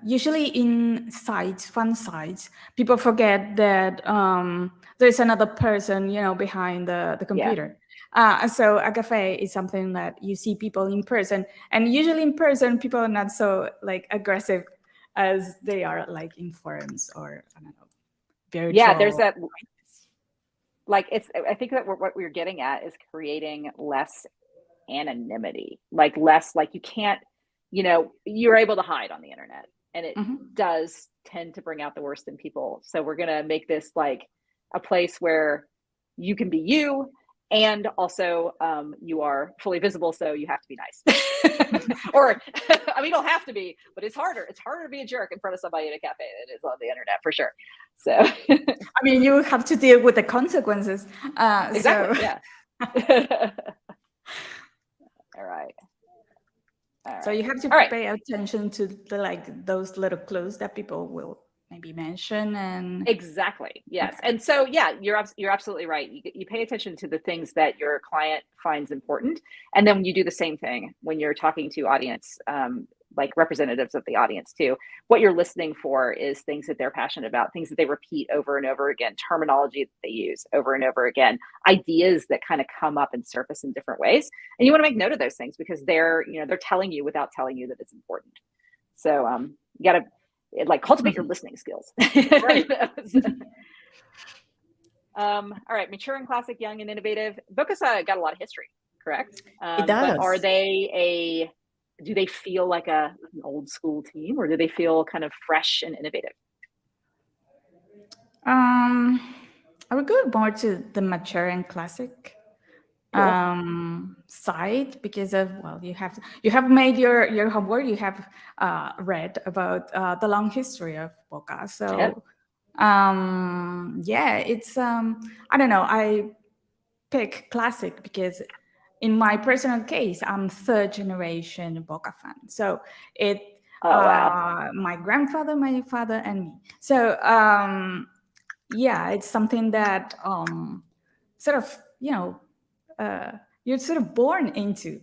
usually in sites, fun sites, people forget that there's another person, behind the computer. So a cafe is something that you see people in person, and usually in person, people are not so like aggressive as they are like in forums or I don't know, virtual. Yeah, there's that. Like I think that what we're getting at is creating less anonymity, like less like you can't, you're able to hide on the internet, and it does tend to bring out the worst in people. So we're going to make this like a place where you can be you, and also you are fully visible, so you have to be nice. Or I mean, you don't have to be, but it's harder to be a jerk in front of somebody in a cafe than it is on the internet, for sure. So I mean, you have to deal with the consequences. Exactly. So. Yeah. All right. So you have to pay attention to those little clues that people will maybe mention and exactly. Yes. Okay. And so, yeah, you're absolutely right. You pay attention to the things that your client finds important. And then you do the same thing when you're talking to audience, like representatives of the audience too. What you're listening for is things that they're passionate about, things that they repeat over and over again, terminology that they use over and over again, ideas that kind of come up and surface in different ways. And you want to make note of those things because they're telling you without telling you that it's important. So you got to like cultivate your listening skills. Right. All right, mature and classic, young and innovative. Boca's got a lot of history, correct? It does. But do they feel like an old school team, or do they feel kind of fresh and innovative? I would go more to the mature and classic Cool. side because of you have made your homework. You have read about the long history of Boca. So yeah, it's I don't know. I pick classic because in my personal case, I'm third generation Boca fan. So it Oh, wow. my grandfather, my father, and me. So yeah, it's something that sort of you're sort of born into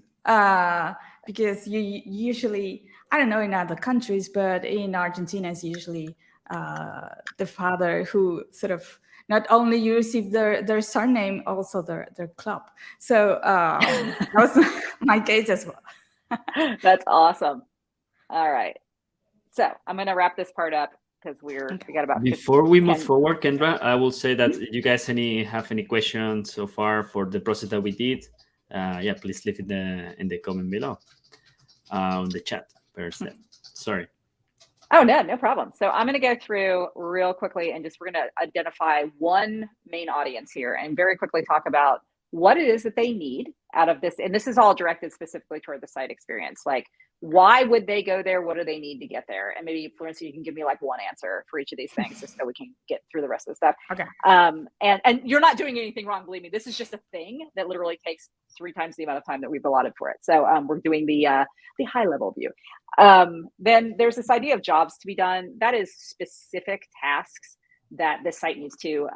because you usually, I don't know in other countries, but in Argentina it's usually the father who sort of not only you receive their surname, also their club. So that was my case as well. That's awesome. All right. So I'm going to wrap this part up because we got about Before we move 10. forward, Kendra, I will say that you guys have any questions so far for the process that we did, yeah, please leave it in the comment below, on the chat per se. Sorry. Oh, no problem. So I'm going to go through real quickly and we're going to identify one main audience here and very quickly talk about what it is that they need out of this. And this is all directed specifically toward the site experience. Like, why would they go there? What do they need to get there? And maybe, Florence, you can give me like one answer for each of these things just so we can get through the rest of the stuff. Okay. And you're not doing anything wrong, believe me. This is just a thing that literally takes 3 times the amount of time that we've allotted for it. So we're doing the high level view. Then there's this idea of jobs to be done. That is specific tasks that the site needs to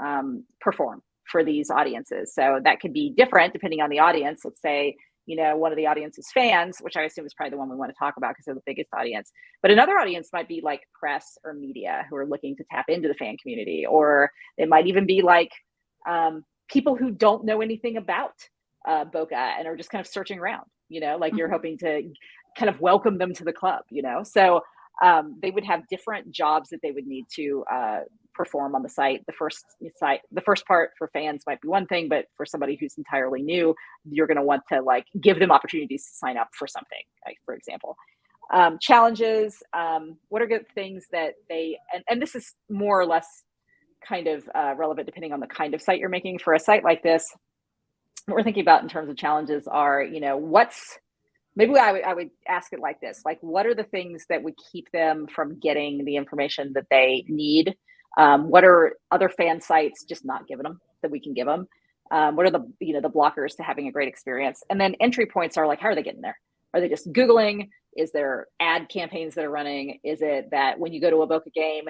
perform for these audiences. So that could be different depending on the audience. Let's say, one of the audience's fans, which I assume is probably the one we want to talk about because they're the biggest audience. But another audience might be like press or media who are looking to tap into the fan community, or it might even be like people who don't know anything about Boca and are just kind of searching around, like you're hoping to kind of welcome them to the club, So they would have different jobs that they would need to perform on the site. The first part for fans might be one thing, but for somebody who's entirely new, you're going to want to like give them opportunities to sign up for something, like, for example. Challenges, what are good things that and this is more or less kind of relevant depending on the kind of site you're making. For a site like this, what we're thinking about in terms of challenges are, maybe I would ask it like this, like, what are the things that would keep them from getting the information that they need? What are other fan sites just not giving them that we can give them? What are the blockers to having a great experience? And then entry points are like, how are they getting there? Are they just Googling? Is there ad campaigns that are running? Is it that when you go to a Boca game,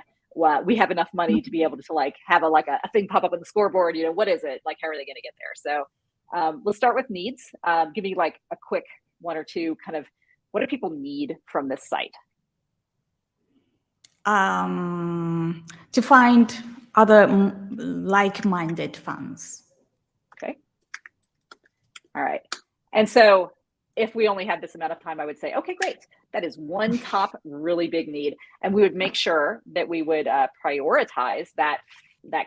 we have enough money to be able to like have a thing pop up on the scoreboard? What is it? Like, how are they going to get there? So let's start with needs. Give me like a quick one or two kind of, what do people need from this site? To find other like-minded fans. Okay. All right. And so if we only had this amount of time, I would say, okay, great. That is one top really big need. And we would make sure that we would prioritize that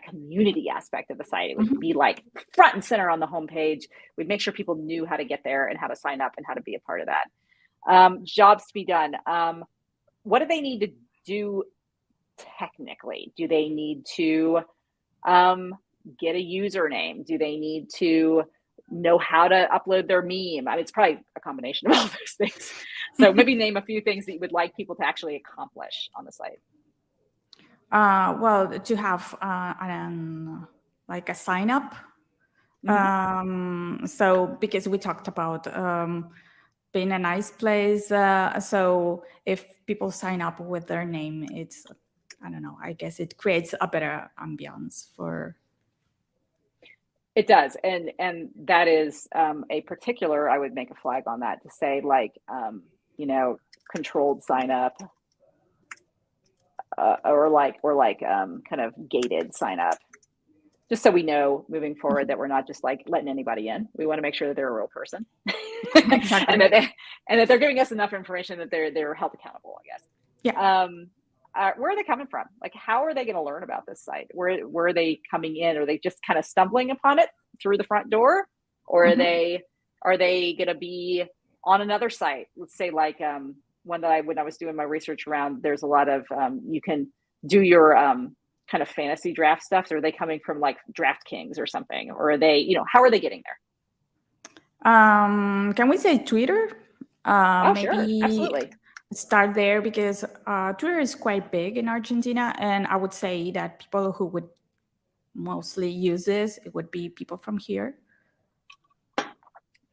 community aspect of the site. It would be like front and center on the homepage. We'd make sure people knew how to get there and how to sign up and how to be a part of that. Jobs to be done. What do they need to do technically? Do they need to get a username? Do they need to know how to upload their meme? I mean, it's probably a combination of all those things. So maybe name a few things that you would like people to actually accomplish on the site. Well, to have like a sign up. So because we talked about being a nice place, so if people sign up with their name, it's I don't know, I guess it creates a better ambiance for. It does, and that is a particular. I would make a flag on that to say, like, controlled sign up, or kind of gated sign up, just so we know moving forward that we're not just like letting anybody in. We want to make sure that they're a real person, Exactly. and that they're giving us enough information that they're held accountable, I guess. Yeah. Where are they coming from? Like, how are they going to learn about this site? Where are they coming in? Are they just kind of stumbling upon it through the front door, or are they going to be on another site? Let's say like when I was doing my research around, there's a lot of you can do your kind of fantasy draft stuff. So are they coming from like DraftKings or something, or are they, how are they getting there? Can we say Twitter? Sure, Maybe absolutely. start there, because Twitter is quite big in Argentina, and I would say that people who would mostly use this, it would be people from here.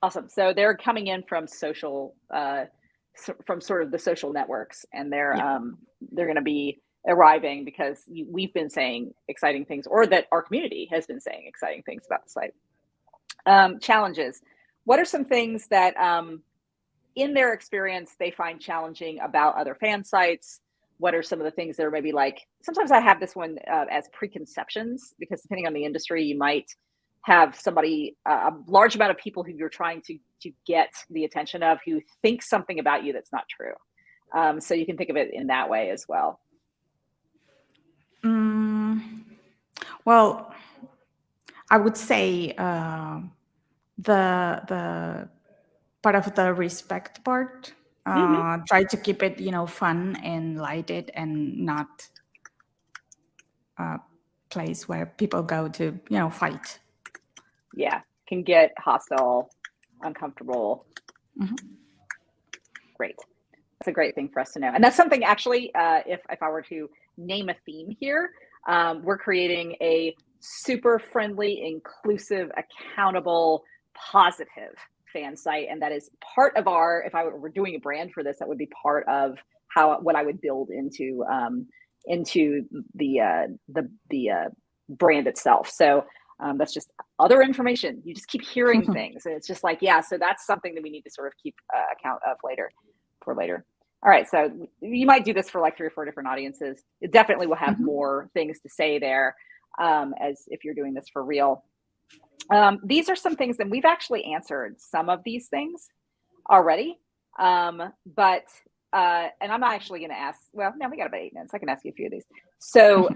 Awesome. So they're coming in from social, from sort of the social networks, and they're going to be arriving because we've been saying exciting things, or that our community has been saying exciting things about the site. Challenges. What are some things that in their experience they find challenging about other fan sites? What are some of the things that are maybe like, sometimes I have this one as preconceptions, because depending on the industry, you might have somebody, a large amount of people who you're trying to get the attention of, who think something about you that's not true. So you can think of it in that way as well. Well, I would say the part of the respect part, try to keep it, fun and lighted, and not a place where people go to, fight. Yeah, can get hostile, uncomfortable. Great. That's a great thing for us to know. And that's something actually, if I were to name a theme here, we're creating a super friendly, inclusive, accountable, positive fan site. And that is part of our, if I were doing a brand for this, that would be part of what I would build into the brand itself. So that's just other information. You just keep hearing things, and it's just like, yeah, so that's something that we need to sort of keep account of later. All right, so you might do this for like 3 or 4 different audiences. It definitely will have more things to say there, as if you're doing this for real. These are some things that we've actually answered some of these things already, but and I'm not actually going to ask. Well, no, we got about 8 minutes. I can ask you a few of these. So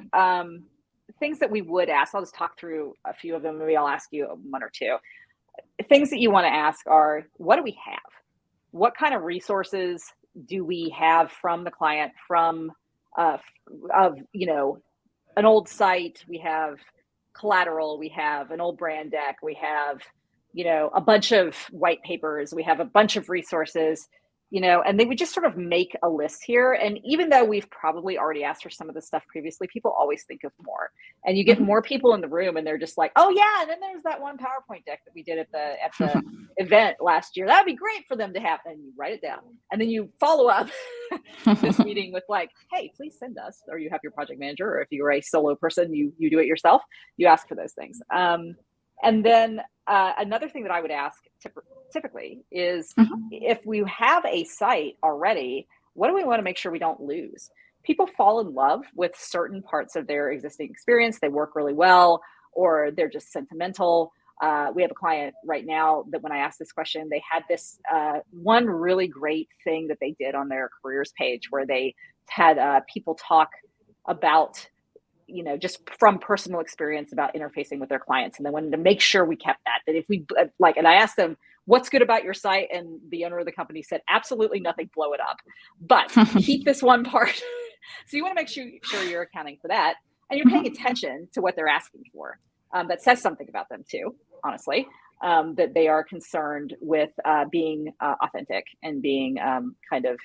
things that we would ask, I'll just talk through a few of them. Maybe I'll ask you 1 or 2. Things that you want to ask are, what do we have? What kind of resources do we have from the client, from an old site? We have collateral, we have an old brand deck, we have a bunch of white papers, we have a bunch of resources, and they would just sort of make a list here. And even though we've probably already asked for some of this stuff previously, people always think of more, and you get more people in the room, and they're just like, oh yeah, and then there's that one PowerPoint deck that we did at the event last year. That'd be great for them to have. And you write it down, and then you follow up this meeting with like, hey, please send us, or you have your project manager, or if you're a solo person, you do it yourself, you ask for those things. And then another thing that I would ask typically is, if we have a site already, what do we want to make sure we don't lose? People fall in love with certain parts of their existing experience. They work really well, or they're just sentimental. We have a client right now that when I asked this question, they had this one really great thing that they did on their careers page, where they had people talk about, just from personal experience, about interfacing with their clients. And they wanted to make sure we kept that if we and I asked them, what's good about your site? And the owner of the company said, absolutely nothing, blow it up, but keep this one part. So you want to make sure you're accounting for that, and you're paying attention to what they're asking for. That says something about them too, honestly, that they are concerned with being authentic and being kind of,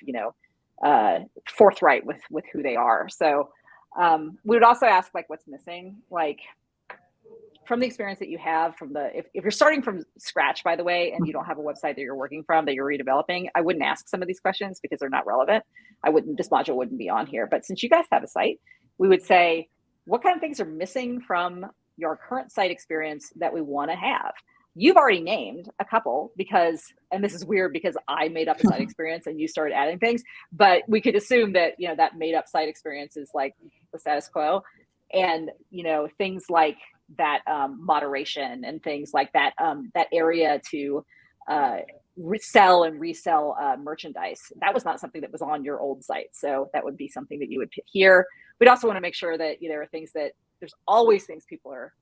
forthright with who they are. So we would also ask, like, what's missing, like from the experience that you have, if you're starting from scratch, by the way, and you don't have a website that you're working from, that you're redeveloping, I wouldn't ask some of these questions because they're not relevant. This module wouldn't be on here. But since you guys have a site, we would say, what kind of things are missing from your current site experience that we want to have? You've already named a couple because, and this is weird because I made up a site experience and you started adding things, but we could assume that, that made up site experience is like the status quo. And, things like that moderation and things like that, that area to sell and resell merchandise. That was not something that was on your old site. So that would be something that you would put here. We'd also want to make sure that there are things that there's always things people are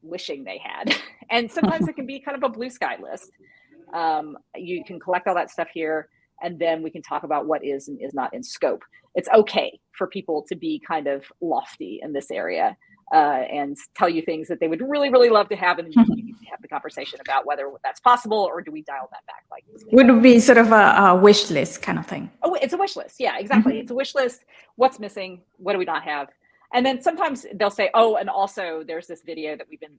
wishing they had. And sometimes it can be kind of a blue sky list. You can collect all that stuff here, and then we can talk about what is and is not in scope. It's okay for people to be kind of lofty in this area and tell you things that they would really, really love to have, and you can have the conversation about whether that's possible or do we dial that back. Like, would it be sort of a wish list kind of thing? Oh, it's a wish list. Yeah, exactly. It's a wish list. What's missing? What do we not have? And then sometimes they'll say, oh, and also there's this video that we've been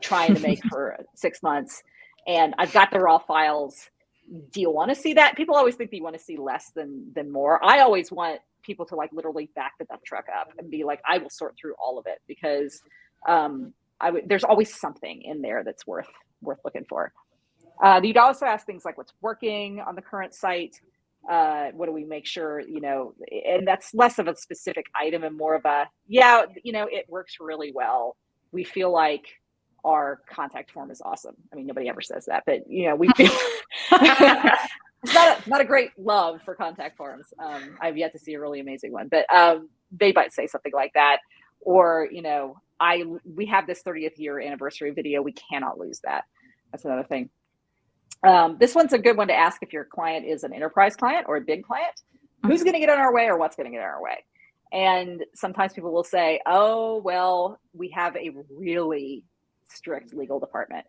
trying to make for 6 months, and I've got the raw files. Do you want to see that? People always think that you want to see less than more. I always want people to like literally back the dump truck up and be like, I will sort through all of it, because there's always something in there that's worth looking for. You'd also ask things like what's working on the current site. What do we make sure, and that's less of a specific item and more of a, it works really well. We feel like our contact form is awesome. I mean, nobody ever says that, but we feel it's not a great love for contact forms. I've yet to see a really amazing one, but they might say something like that. Or, we have this 30th year anniversary video. We cannot lose that. That's another thing. This one's a good one to ask if your client is an enterprise client or a big client. Who's going to get on our way or what's going to get on our way? And sometimes people will say, oh, well, we have a really strict legal department.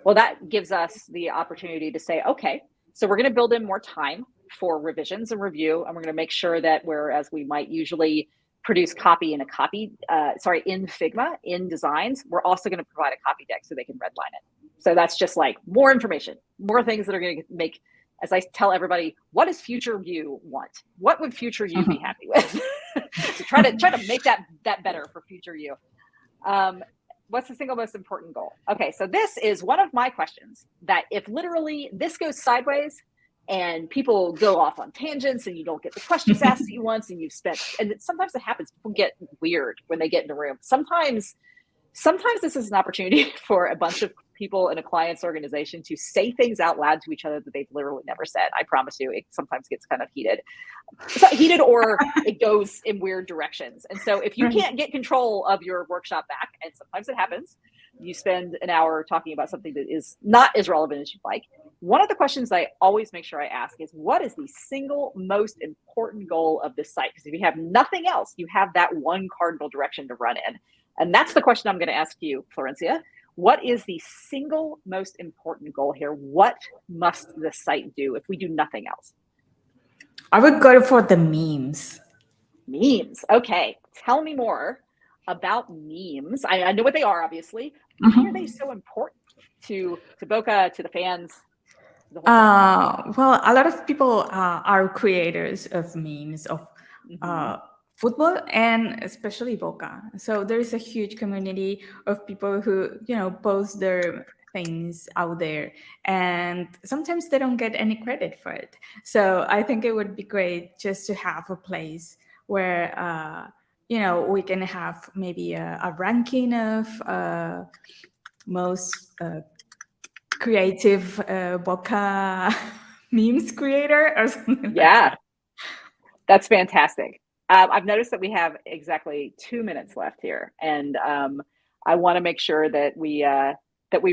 Well, that gives us the opportunity to say, okay, so we're going to build in more time for revisions and review. And we're going to make sure that whereas we might usually produce copy in in Figma, in designs, we're also going to provide a copy deck so they can redline it. So that's just like more information, more things that are going to make, as I tell everybody, what does future you want? What would future you be happy with? So try to make that better for future you. What's the single most important goal? Okay, so this is one of my questions that if literally this goes sideways and people go off on tangents and you don't get the questions asked that you want, and sometimes it happens, people get weird when they get in a room. Sometimes this is an opportunity for a bunch of people in a client's organization to say things out loud to each other that they've literally never said. I promise you, it sometimes gets kind of heated. It's not heated, or it goes in weird directions. And so if you can't get control of your workshop back, and sometimes it happens, you spend an hour talking about something that is not as relevant as you'd like. One of the questions I always make sure I ask is, what is the single most important goal of this site? Because if you have nothing else, you have that one cardinal direction to run in. And that's the question I'm going to ask you, Florencia. What is the single most important goal here? What must the site do if we do nothing else? I would go for the memes. Memes. Okay. Tell me more about memes. I know what they are, obviously. Why are they so important to Boca, to the fans? Well, a lot of people are creators of memes, of football, and especially Boca. So there is a huge community of people who, post their things out there, and sometimes they don't get any credit for it. So I think it would be great just to have a place where, we can have maybe a ranking of most creative Boca memes creator or something. Yeah, that's fantastic. I've noticed that we have exactly 2 minutes left here, and I want to make sure that we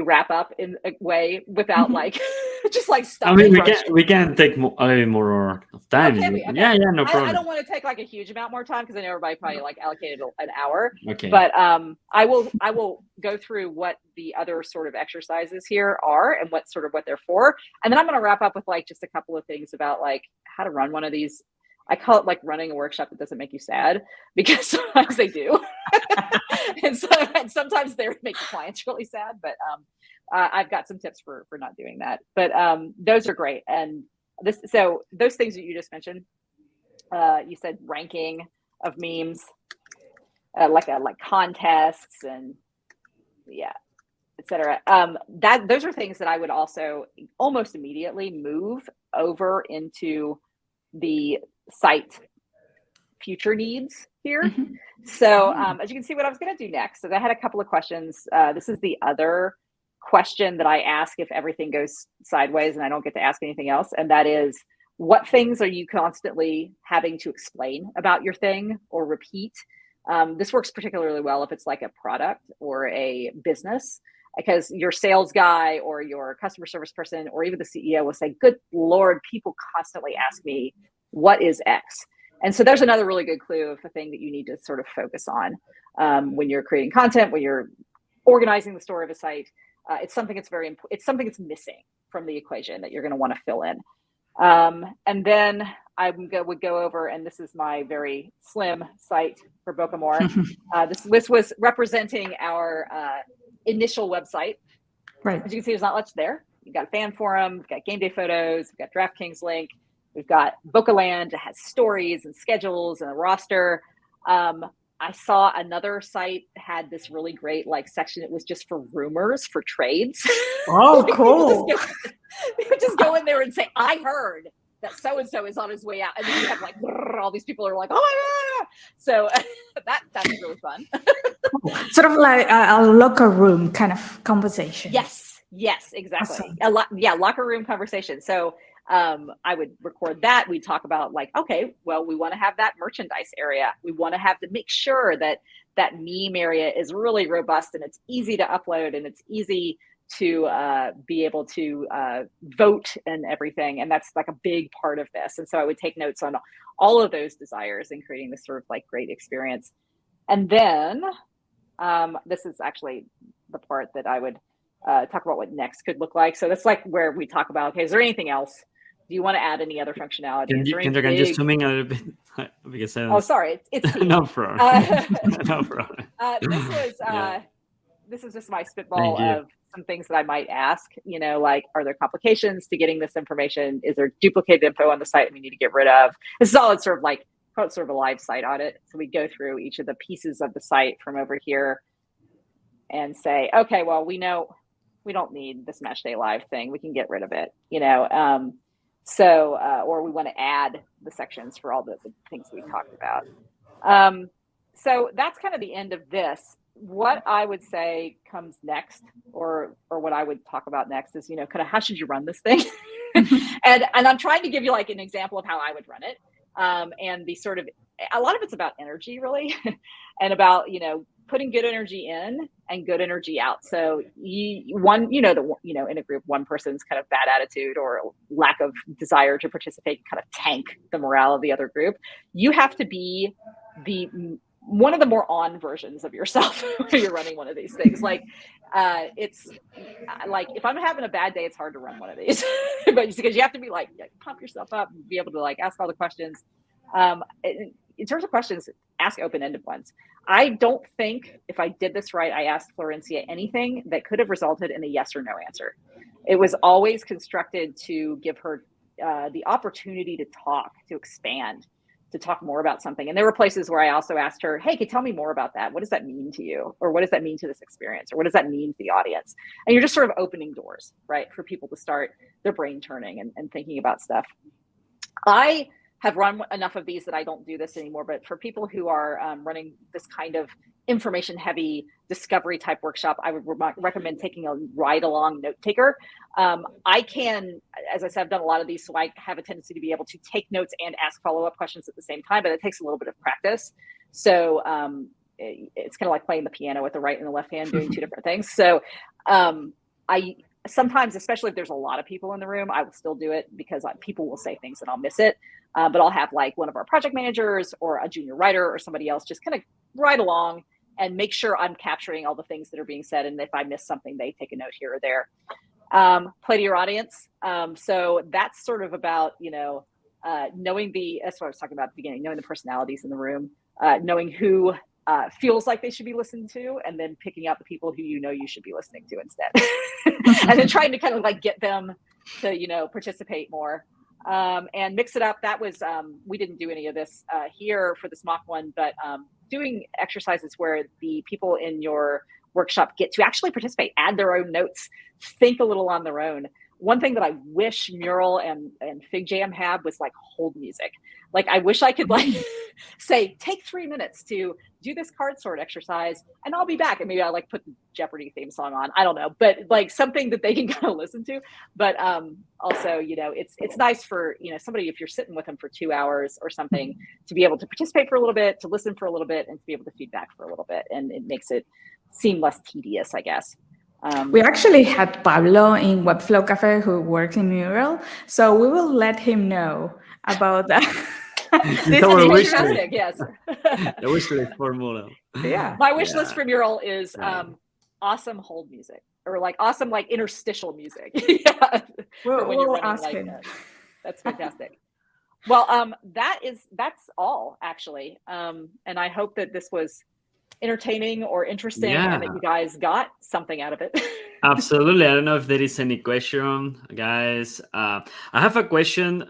wrap up in a way without just like stuff. I mean, we can take a little more of time. Okay. Yeah, no problem. I don't want to take like a huge amount more time because I know everybody probably allocated an hour. Okay. But I will go through what the other sort of exercises here are and what they're for, and then I'm going to wrap up with like just a couple of things about like how to run one of these. I call it like running a workshop that doesn't make you sad, because sometimes they do. and sometimes they make the clients really sad, but I've got some tips for not doing that. But those are great. And those things that you just mentioned, you said ranking of memes. like contests and etc. Those are things that I would also almost immediately move over into the site future needs here. Mm-hmm. So as you can see, what I was going to do next is I had a couple of questions. This is the other question that I ask if everything goes sideways and I don't get to ask anything else. And that is, what things are you constantly having to explain about your thing or repeat? This works particularly well if it's like a product or a business, because your sales guy or your customer service person or even the CEO will say, good Lord, people constantly ask me, what is X? And so there's another really good clue of a thing that you need to sort of focus on when you're creating content, when you're organizing the story of a site. It's something that's very important. It's something that's missing from the equation that you're going to want to fill in. And then I would go over, and this is my very slim site for Bocamore. This was representing our initial website. Right. As you can see, there's not much there. You've got a fan forum, we've got game day photos, we've got DraftKings link, we've got Bocaland that has stories and schedules and a roster. I saw another site had this really great like section. It was just for rumors for trades. Oh, cool. They would just go in there and say, I heard that so-and-so is on his way out. And then you have like, all these people are like, oh my God. So that's really fun. Sort of like a locker room kind of conversation. Yes, exactly. Awesome. Locker room conversation. So I would record that. We'd talk about like, okay, well, we want to have that merchandise area. We want to have to make sure that that meme area is really robust and it's easy to upload and it's easy to be able to vote and everything. And that's like a big part of this. And so I would take notes on all of those desires in creating this sort of like great experience. And then this is actually the part that I would talk about what next could look like. So that's like where we talk about, okay, is there anything else? Do you want to add any other functionality? Can you zoom in a little bit? Because oh, sorry, it's no problem. No problem. This is just my spitball of some things that I might ask. You know, like, are there complications to getting this information? Is there duplicated info on the site we need to get rid of? This is all sort of like sort of a live site audit. So we go through each of the pieces of the site from over here and say, okay, well, we know we don't need this match day live thing. We can get rid of it, you know. Or we want to add the sections for all the things we talked about. So that's kind of the end of this. What I would say comes next, or what I would talk about next is, you know, kind of how should you run this thing? and I'm trying to give you like an example of how I would run it. And the sort of, a lot of it's about energy really, and about, you know, putting good energy in and good energy out. So in a group, one person's kind of bad attitude or lack of desire to participate kind of tank the morale of the other group. You have to be one of the more on versions of yourself when you're running one of these things. Like, it's like, if I'm having a bad day, it's hard to run one of these, but because you have to be like, pump yourself up and be able to like ask all the questions. In terms of questions, ask open-ended ones. I don't think if I did this right, I asked Florencia anything that could have resulted in a yes or no answer. It was always constructed to give her the opportunity to talk, to expand, to talk more about something. And there were places where I also asked her, hey, can you tell me more about that? What does that mean to you? Or what does that mean to this experience? Or what does that mean to the audience? And you're just sort of opening doors, right, for people to start their brain turning and thinking about stuff. I have run enough of these that I don't do this anymore, but for people who are running this kind of information heavy discovery type workshop, I would recommend taking a ride along note taker. I can, as I said, I've done a lot of these, so I have a tendency to be able to take notes and ask follow-up questions at the same time, but it takes a little bit of practice. So it's kind of like playing the piano with the right and the left hand, doing two different things. So I sometimes, especially if there's a lot of people in the room, I will still do it because people will say things and I'll miss it. But I'll have like one of our project managers or a junior writer or somebody else just kind of ride along and make sure I'm capturing all the things that are being said. And if I miss something, they take a note here or there. Play to your audience. So that's sort of about, you know, knowing that's what I was talking about at the beginning, knowing the personalities in the room, knowing who feels like they should be listened to, and then picking out the people who you know you should be listening to instead. And then trying to kind of like get them to, you know, participate more. And mix it up. That was, we didn't do any of this here for this mock one, but doing exercises where the people in your workshop get to actually participate, add their own notes, think a little on their own. One thing that I wish Mural and Fig Jam had was like hold music. Like I wish I could like say, take 3 minutes to do this card sort exercise and I'll be back. And maybe I like put the Jeopardy theme song on. I don't know, but like something that they can kind of listen to. But also, you know, it's nice for, you know, somebody, if you're sitting with them for 2 hours or something, to be able to participate for a little bit, to listen for a little bit, and to be able to feedback for a little bit. And it makes it seem less tedious, I guess. We actually had Pablo in Webflow Cafe who works in Mural, so we will let him know about that. This our is wish fantastic, yes. The wish list formula. Yeah. My wish list for Mural is Right. awesome hold music, or like awesome like interstitial music. Yeah. For when you're We'll running ask like him. that. That's fantastic. Well, that's all actually. And I hope that this was entertaining or interesting, Yeah. and that you guys got something out of it. Absolutely. I don't know if there is any question, guys. I have a question,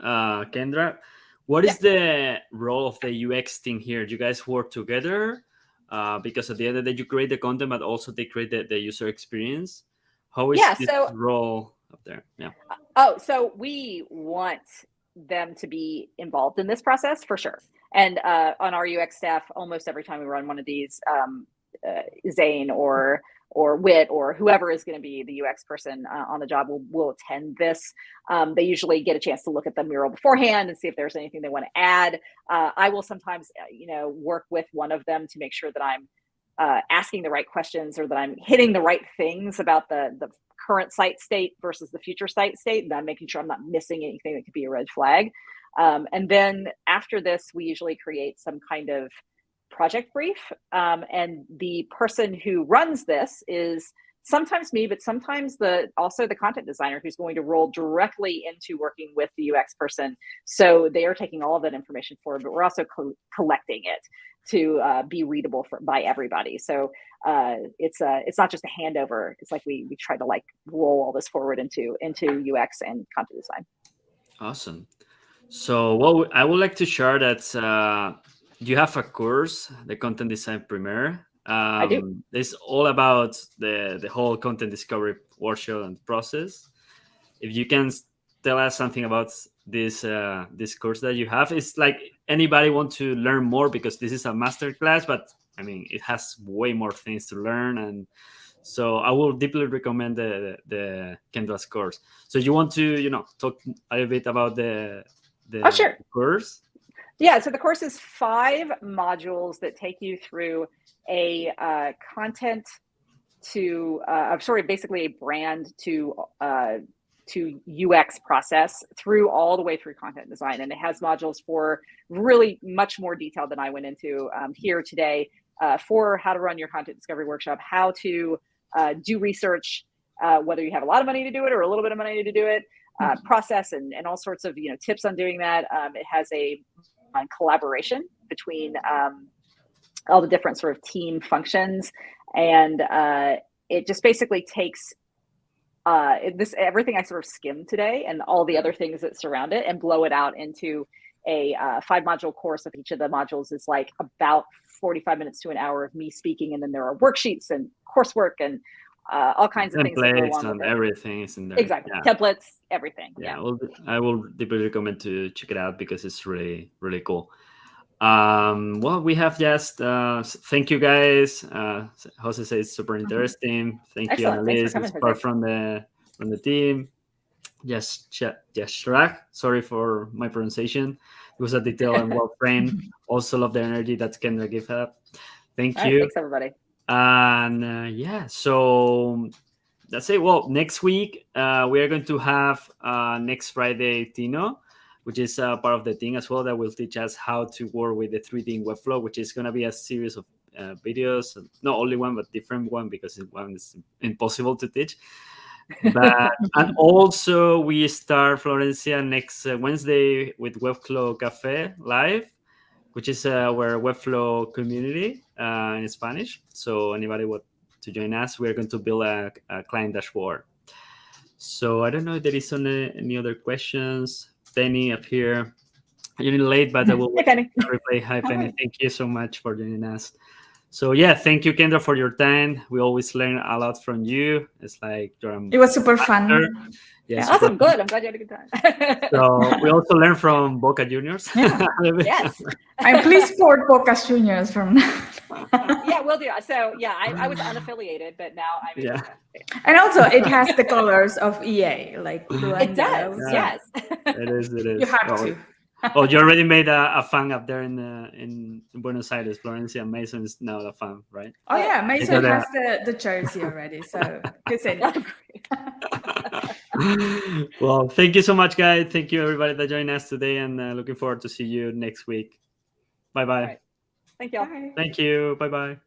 Kendra. What is the role of the UX team here? Do you guys work together? Because at the end of the day, you create the content, but also they create the user experience. How is Yeah, this so- role up there? Yeah. Oh, so we want them to be involved in this process for sure. And on our UX staff, almost every time we run one of these, Zane or Wit or whoever is going to be the UX person on the job will attend this. They usually get a chance to look at the mural beforehand and see if there's anything they want to add. I will sometimes, work with one of them to make sure that I'm asking the right questions, or that I'm hitting the right things about the current site state versus the future site state, and I'm making sure I'm not missing anything that could be a red flag. And then after this, we usually create some kind of project brief. And the person who runs this is sometimes me, but sometimes also the content designer, who's going to roll directly into working with the UX person. So they are taking all of that information forward, but we're also collecting it to be readable by everybody. So it's not just a handover. It's like we try to like roll all this forward into UX and content design. Awesome. So, well, I would like to share that you have a course, the Content Design Premier. I do. It's all about the whole content discovery workshop and process. If you can tell us something about this course that you have, it's like anybody want to learn more, because this is a master class, but I mean it has way more things to learn, and so I will deeply recommend the Kendra's course. So you want to talk a little bit about the Sure. course? Yeah, so the course is 5 modules that take you through a content to basically a brand to UX process through all the way through content design. And it has modules for really much more detail than I went into here today, for how to run your content discovery workshop, how to do research, whether you have a lot of money to do it or a little bit of money to do it, process and all sorts of tips on doing that. It has a collaboration between all the different sort of team functions, and it just basically takes everything I sort of skimmed today and all the other things that surround it and blow it out into a 5-module course. Of each of the modules is like about 45 minutes to an hour of me speaking, and then there are worksheets and coursework and all kinds of things that go along and with it. Everything is in there. Exactly. Yeah. Templates, everything. Yeah. Well, I will deeply recommend to check it out because it's really, really cool. Well, we have just thank you guys. Jose says super interesting. Thank Excellent. you, Thanks for Annalise. coming, Part from the team. Yes, Shrek. Sorry for my pronunciation. It was a detailed and well framed. Also love the energy that Kendra gave up. Thank all you. Right, thanks everybody. And so that's it. Well, next week we are going to have next Friday Tino, which is part of the team as well, that will teach us how to work with the 3D in Webflow, which is going to be a series of videos, not only one but different one, because one is impossible to teach. But and also we start Florencia next Wednesday with Webflow Cafe live, which is our Webflow community in Spanish. So anybody want to join us, we're going to build a client dashboard. So I don't know if there is any other questions. Penny up here. You're late, but I will Hi, Penny. replay. Hi, Penny. Thank you so much for joining us. So yeah, thank you, Kendra, for your time. We always learn a lot from you. It's like It was super fun. Yeah, Awesome. Good. I'm glad you had a good time. So we also learn from Boca Juniors. Yeah. Yes. And please support Boca Juniors from now. Yeah, we'll do. So yeah, I was unaffiliated, but now I'm in Boca. And also it has the colors of EA, like blue and It does. yellow. Yes. It is. You have to. Oh, you already made a fan up there in Buenos Aires. Florencia Mason is now a fan, right? Oh yeah, Mason got has the jersey already, so good say that. Well, thank you so much, guys. Thank you, everybody that joined us today, and looking forward to see you next week. Bye bye. Right. Thank you all. Bye. Thank you. Bye bye.